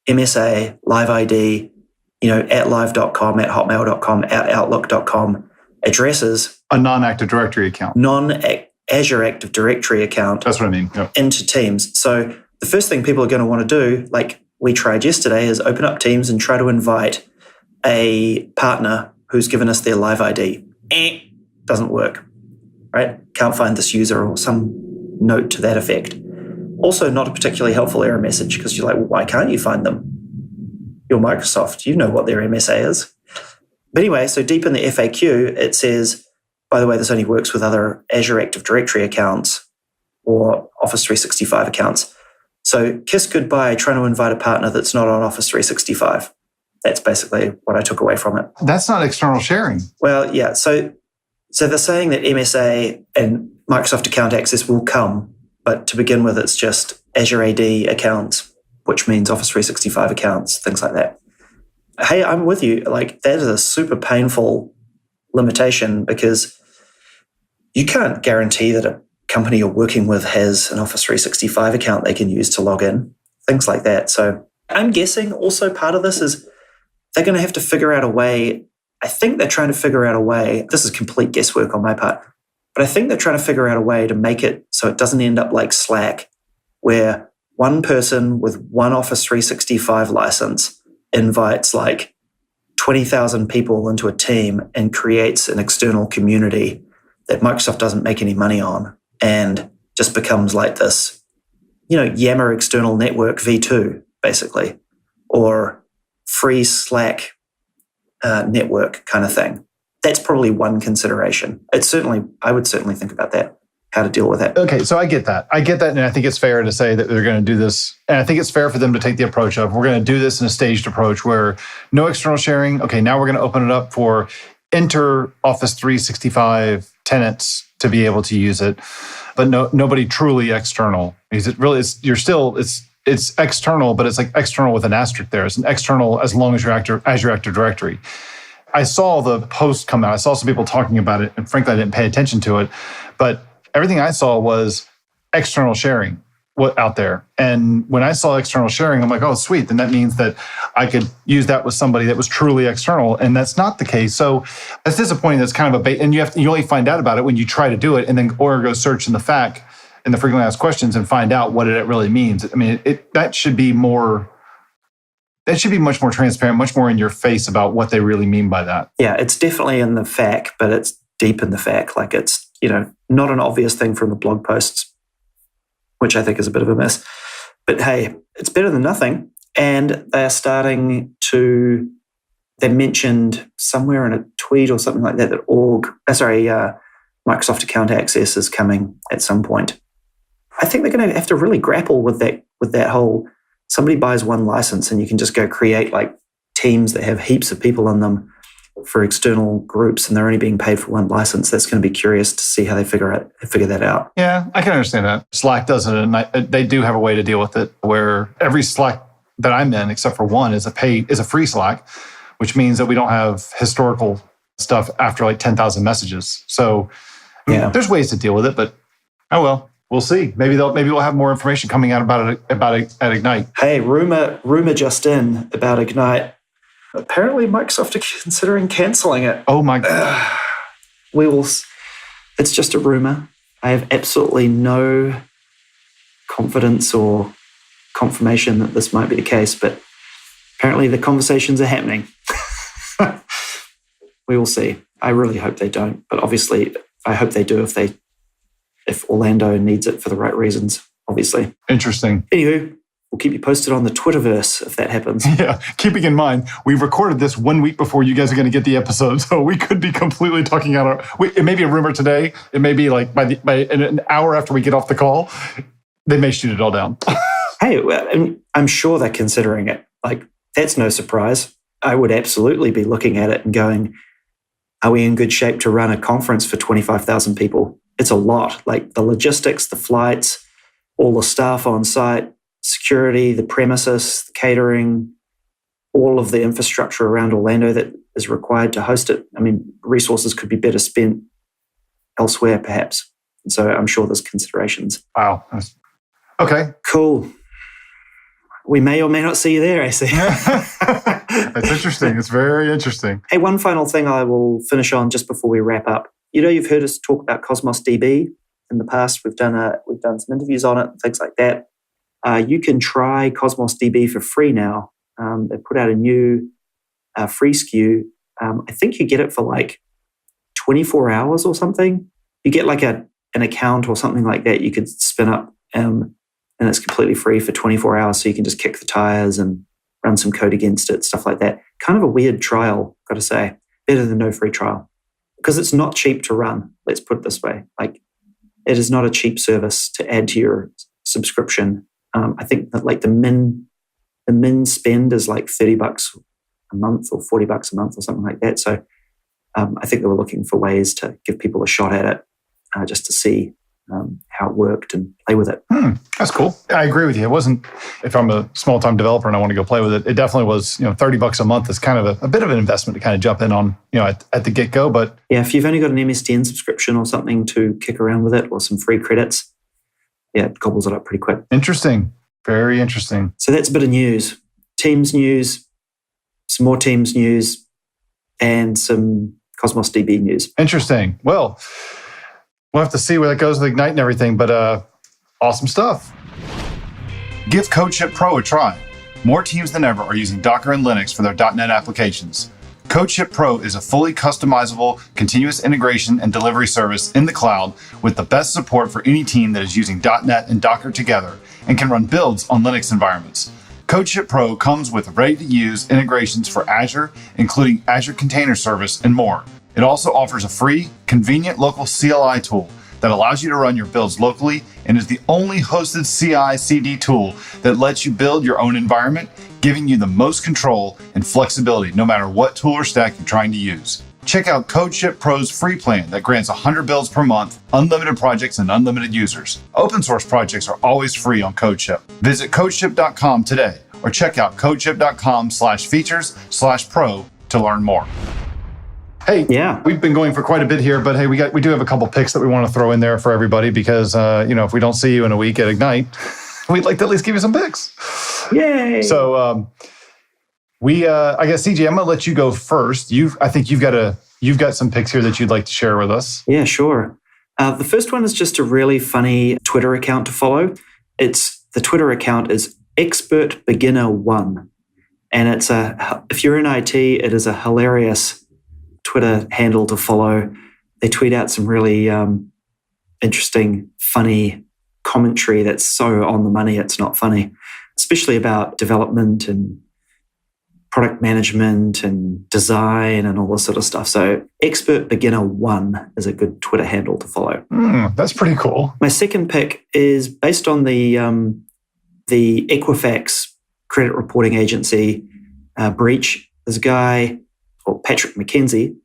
MSA, Live ID, at live.com, at hotmail.com, at outlook.com addresses. A non-Active Directory account. Non-Azure Active Directory account. That's what I mean. Yep. Into Teams. So the first thing people are going to want to do, like we tried yesterday, is open up Teams and try to invite a partner who's given us their live ID. Doesn't work, right? Can't find this user or some note to that effect. Also, not a particularly helpful error message because you're like, well, why can't you find them? You're Microsoft. You know what their MSA is. But anyway, so deep in the FAQ, it says, by the way, this only works with other Azure Active Directory accounts or Office 365 accounts. So kiss goodbye trying to invite a partner that's not on Office 365. That's basically what I took away from it. That's not external sharing. Well, yeah. So they're saying that MSA and Microsoft Account Access will come, but to begin with, it's just Azure AD accounts, which means Office 365 accounts, things like that. Hey, I'm with you. Like, that is a super painful limitation because you can't guarantee that a company you're working with has an Office 365 account they can use to log in, things like that. So I'm guessing also part of this is they're going to have to figure out a way. I think they're trying to figure out a way. This is complete guesswork on my part, but I think they're trying to figure out a way to make it so it doesn't end up like Slack, where one person with one Office 365 license invites like 20,000 people into a team and creates an external community that Microsoft doesn't make any money on and just becomes like this, Yammer external network V2, basically, or free Slack network kind of thing. That's probably one consideration. I would certainly think about that, how to deal with that. Okay, so I get that. And I think it's fair to say that they're going to do this. And I think it's fair for them to take the approach of, we're going to do this in a staged approach where no external sharing. Okay, now we're going to open it up for enter Office 365 tenants to be able to use it, but nobody truly external. Because it really is, it's external, but it's like external with an asterisk there. It's an external as long as you're Azure Active Directory. I saw the post come out. I saw some people talking about it, and frankly, I didn't pay attention to it. But everything I saw was external sharing out there. And when I saw external sharing, I'm like, oh, sweet. Then that means that I could use that with somebody that was truly external. And that's not the case. So it's disappointing. That's kind of and you only find out about it when you try to do it and then or go search in the FAQ and the frequently asked questions and find out what it really means. I mean, that should be much more transparent, much more in your face about what they really mean by that. Yeah, it's definitely in the FAQ, but it's deep in the FAQ. Like it's, not an obvious thing from the blog posts, which I think is a bit of a miss. But hey, it's better than nothing. And they're starting to, they mentioned somewhere in a tweet or something like that, Microsoft Account Access is coming at some point. I think they're going to have to really grapple with that whole, somebody buys one license and you can just go create like teams that have heaps of people in them for external groups and they're only being paid for one license. That's going to be curious to see how they figure that out. Yeah, I can understand that. Slack does it, and they do have a way to deal with it where every Slack that I'm in, except for one, is a free Slack, which means that we don't have historical stuff after like 10,000 messages. So there's ways to deal with it, but oh well. We'll see. Maybe we'll have more information coming out about it at Ignite. Hey, rumor just in about Ignite. Apparently, Microsoft are considering canceling it. Oh my God. We will. It's just a rumor. I have absolutely no confidence or confirmation that this might be the case, but apparently the conversations are happening. We will see. I really hope they don't, but obviously, I hope they do if Orlando needs it for the right reasons, obviously. Interesting. Anywho, we'll keep you posted on the Twitterverse if that happens. Yeah, keeping in mind, we've recorded this 1 week before you guys are going to get the episode, so we could be completely talking out it may be a rumor today. It may be like by an hour after we get off the call, they may shoot it all down. Hey, I'm sure they're considering it. Like, that's no surprise. I would absolutely be looking at it and going, are we in good shape to run a conference for 25,000 people? It's a lot. Like the logistics, the flights, all the staff on site, security, the premises, the catering, all of the infrastructure around Orlando that is required to host it. I mean, resources could be better spent elsewhere, perhaps. And so I'm sure there's considerations. Wow. Okay. Cool. We may or may not see you there, AC. That's interesting. It's very interesting. Hey, one final thing I will finish on just before we wrap up. You've heard us talk about Cosmos DB in the past. We've done some interviews on it, things like that. You can try Cosmos DB for free now. They put out a new free SKU I think you get it for like 24 hours or something. You get like an account or something like that you could spin up, and it's completely free for 24 hours. So you can just kick the tires and run some code against it, stuff like that. Kind of a weird trial, got to say. Better than no free trial. Because it's not cheap to run, let's put it this way. Like, it is not a cheap service to add to your subscription. I think that like the min spend is like $30 a month or $40 a month or something like that. So I think they were looking for ways to give people a shot at it, just to see how it worked and play with it. That's cool. I agree with you. It wasn't, if I'm a small-time developer and I want to go play with it, it definitely was, $30 a month is kind of a bit of an investment to kind of jump in on, at the get-go. But yeah, if you've only got an MSDN subscription or something to kick around with it or some free credits, yeah, it gobbles it up pretty quick. Interesting. Very interesting. So that's a bit of news. Teams news, some more Teams news, and some Cosmos DB news. Interesting. Well, we'll have to see where that goes with Ignite and everything, but awesome stuff. Give CodeShip Pro a try. More teams than ever are using Docker and Linux for their .NET applications. CodeShip Pro is a fully customizable, continuous integration and delivery service in the cloud with the best support for any team that is using .NET and Docker together and can run builds on Linux environments. CodeShip Pro comes with ready-to-use integrations for Azure, including Azure Container Service and more. It also offers a free, convenient local CLI tool that allows you to run your builds locally and is the only hosted CI/CD tool that lets you build your own environment, giving you the most control and flexibility no matter what tool or stack you're trying to use. Check out CodeShip Pro's free plan that grants 100 builds per month, unlimited projects, and unlimited users. Open source projects are always free on CodeShip. Visit codeship.com today or check out codeship.com/features/pro to learn more. Hey, yeah, we've been going for quite a bit here, but hey, we do have a couple picks that we want to throw in there for everybody because, if we don't see you in a week at Ignite, we'd like to at least give you some picks. Yay! So, I guess, CJ, I'm going to let you go first. I think you've got some picks here that you'd like to share with us. Yeah, sure. The first one is just a really funny Twitter account to follow. The Twitter account is Expert Beginner 1. And if you're in IT, it is a hilarious Twitter handle to follow. They tweet out some really interesting, funny commentary that's so on the money it's not funny, especially about development and product management and design and all this sort of stuff. So Expert Beginner 1 is a good Twitter handle to follow. That's pretty cool. My second pick is based on the Equifax credit reporting agency breach. There's a guy called Patrick McKenzie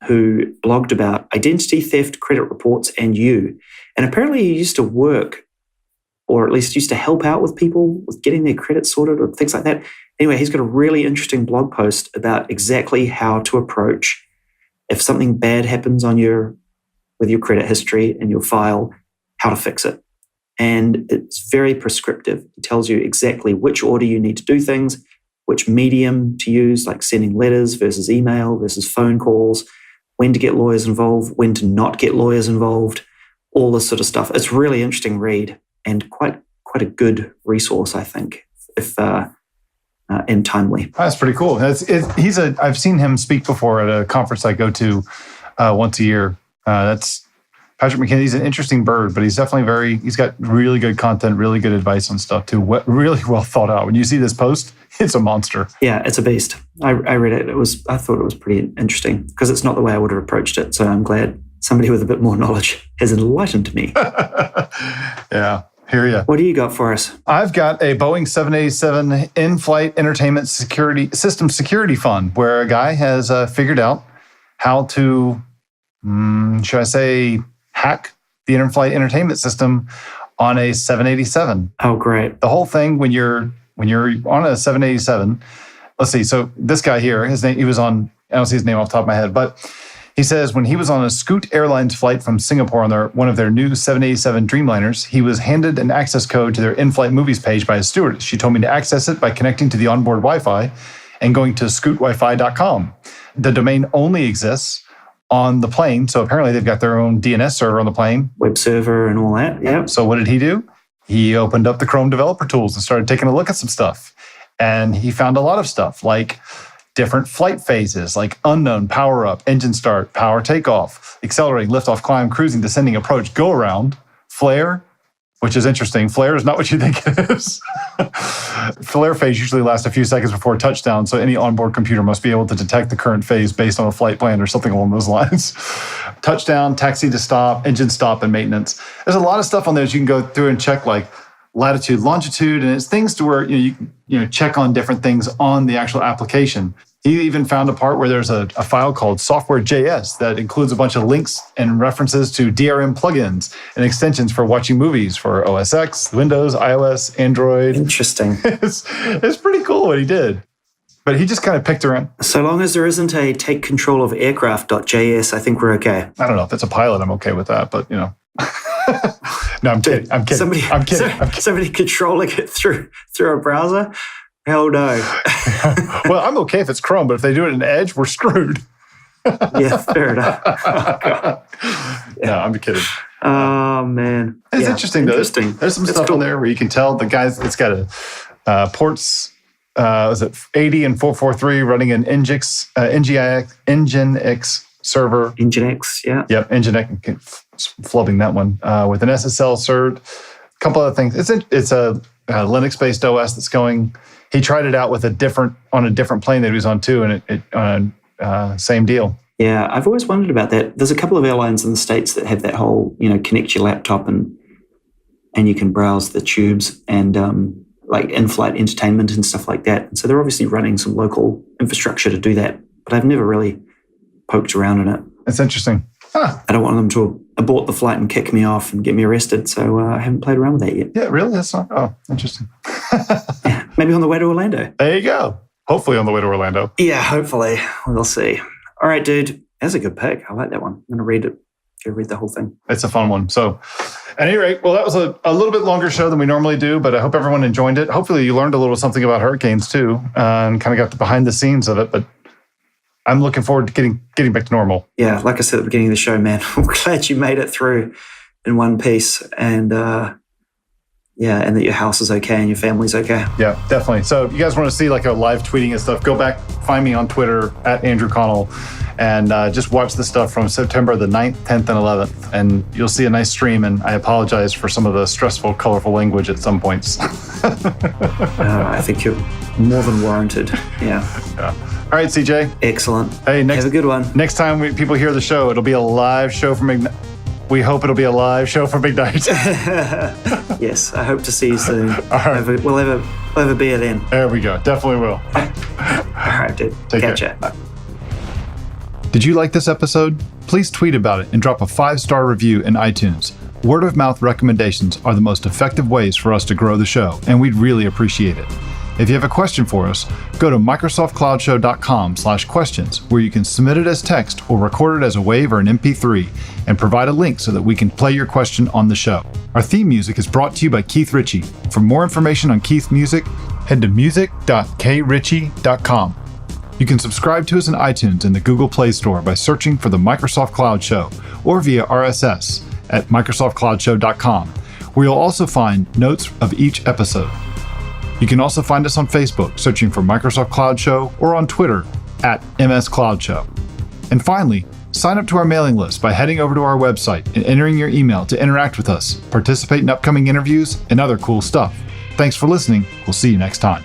who blogged about identity theft, credit reports, and you. And apparently he used to work, or at least used to help out with people with getting their credit sorted or things like that. Anyway, he's got a really interesting blog post about exactly how to approach if something bad happens with your credit history and your file, how to fix it. And it's very prescriptive. It tells you exactly which order you need to do things, which medium to use, like sending letters versus email versus phone calls, when to get lawyers involved, when to not get lawyers involved, all this sort of stuff. It's a really interesting read and quite a good resource, I think, and timely. That's pretty cool. I've seen him speak before at a conference I go to once a year. That's Patrick McKenzie. He's an interesting bird, but he's definitely he's got really good content, really good advice on stuff too. Really well thought out. When you see this post, it's a monster. Yeah, it's a beast. I read it. I thought it was pretty interesting because it's not the way I would have approached it. So I'm glad somebody with a bit more knowledge has enlightened me. Yeah. Hear ya. What do you got for us? I've got a Boeing 787 in-flight entertainment system security fund where a guy has figured out how to, should I say, hack the in-flight entertainment system on a 787. Oh, great. The whole thing, when you're on a 787, let's see. So this guy here, he was on, I don't see his name off the top of my head, but he says when he was on a Scoot Airlines flight from Singapore on one of their new 787 Dreamliners, he was handed an access code to their in-flight movies page by a stewardess. She told me to access it by connecting to the onboard Wi-Fi and going to scootwifi.com. The domain only exists on the plane, so apparently they've got their own DNS server on the plane. Web server and all that, yeah. So what did he do? He opened up the Chrome developer tools and started taking a look at some stuff. And he found a lot of stuff like different flight phases like unknown, power up, engine start, power takeoff, accelerating, liftoff, climb, cruising, descending, approach, go around, flare, which is interesting. Flare is not what you think it is. Flare phase usually lasts a few seconds before touchdown, so any onboard computer must be able to detect the current phase based on a flight plan or something along those lines. Touchdown, taxi to stop, engine stop, and maintenance. There's a lot of stuff on there that you can go through and check, like latitude, longitude, and it's things to where you check on different things on the actual application. He even found a part where there's a file called software.js that includes a bunch of links and references to DRM plugins and extensions for watching movies for OS X, Windows, iOS, Android. Interesting. It's pretty cool what he did. But he just kind of picked around. So long as there isn't a take control of aircraft.js, I think we're okay. I don't know if it's a pilot, I'm okay with that, but No, I'm kidding. I'm kidding. I'm kidding. Somebody controlling it through a browser? Hell no. Well, I'm okay if it's Chrome, but if they do it in Edge, we're screwed. Yeah, fair enough. Oh, God. Yeah. No, I'm kidding. Oh, man. It's interesting, though. There's some stuff on there where you can tell the guys, it's got a ports, was it 80 and 443 running an Nginx server. Nginx, yeah. Yep, Nginx, flubbing that one, with an SSL cert, a couple other things. It's a Linux-based OS that's going. He tried it out with on a different plane that he was on too, and it same deal. Yeah, I've always wondered about that. There's a couple of airlines in the States that have that whole, connect your laptop and you can browse the tubes and like in-flight entertainment and stuff like that. And so they're obviously running some local infrastructure to do that, but I've never really poked around in it. It's interesting. Huh. I don't want them to abort the flight and kick me off and get me arrested, so I haven't played around with that yet. Yeah, really? That's not... Oh, interesting. Yeah, maybe on the way to Orlando. There you go. Hopefully on the way to Orlando. Yeah, hopefully. We'll see. All right, dude. That's a good pick. I like that one. I'm going to read it. Read the whole thing. It's a fun one. So at any rate, well, that was a little bit longer show than we normally do, but I hope everyone enjoyed it. Hopefully you learned a little something about hurricanes too, and kind of got the behind the scenes of it, but I'm looking forward to getting back to normal. Yeah, like I said at the beginning of the show, man, I'm glad you made it through in one piece, and and that your house is okay and your family's okay. Yeah, definitely. So if you guys want to see like a live tweeting and stuff, go back, find me on Twitter at Andrew Connell, and just watch the stuff from September the 9th, 10th, and 11th, and you'll see a nice stream, and I apologize for some of the stressful, colorful language at some points. I think you're more than warranted. Yeah. All right, CJ. Excellent. Hey, have a good one. Next time people hear the show, it'll be a live show from Ignite. We hope it'll be a live show from Ignite. Yes, I hope to see you soon. All right. We'll have a beer then. There we go. Definitely will. All right, dude. Catch ya. Bye. Did you like this episode? Please tweet about it and drop a 5-star review in iTunes. Word of mouth recommendations are the most effective ways for us to grow the show, and we'd really appreciate it. If you have a question for us, go to microsoftcloudshow.com/questions, where you can submit it as text or record it as a WAV or an MP3, and provide a link so that we can play your question on the show. Our theme music is brought to you by Keith Ritchie. For more information on Keith's music, head to music.kritchie.com. You can subscribe to us in iTunes and the Google Play Store by searching for the Microsoft Cloud Show, or via RSS at microsoftcloudshow.com, where you'll also find notes of each episode. You can also find us on Facebook, searching for Microsoft Cloud Show, or on Twitter at MS Cloud Show. And finally, sign up to our mailing list by heading over to our website and entering your email to interact with us, participate in upcoming interviews, and other cool stuff. Thanks for listening. We'll see you next time.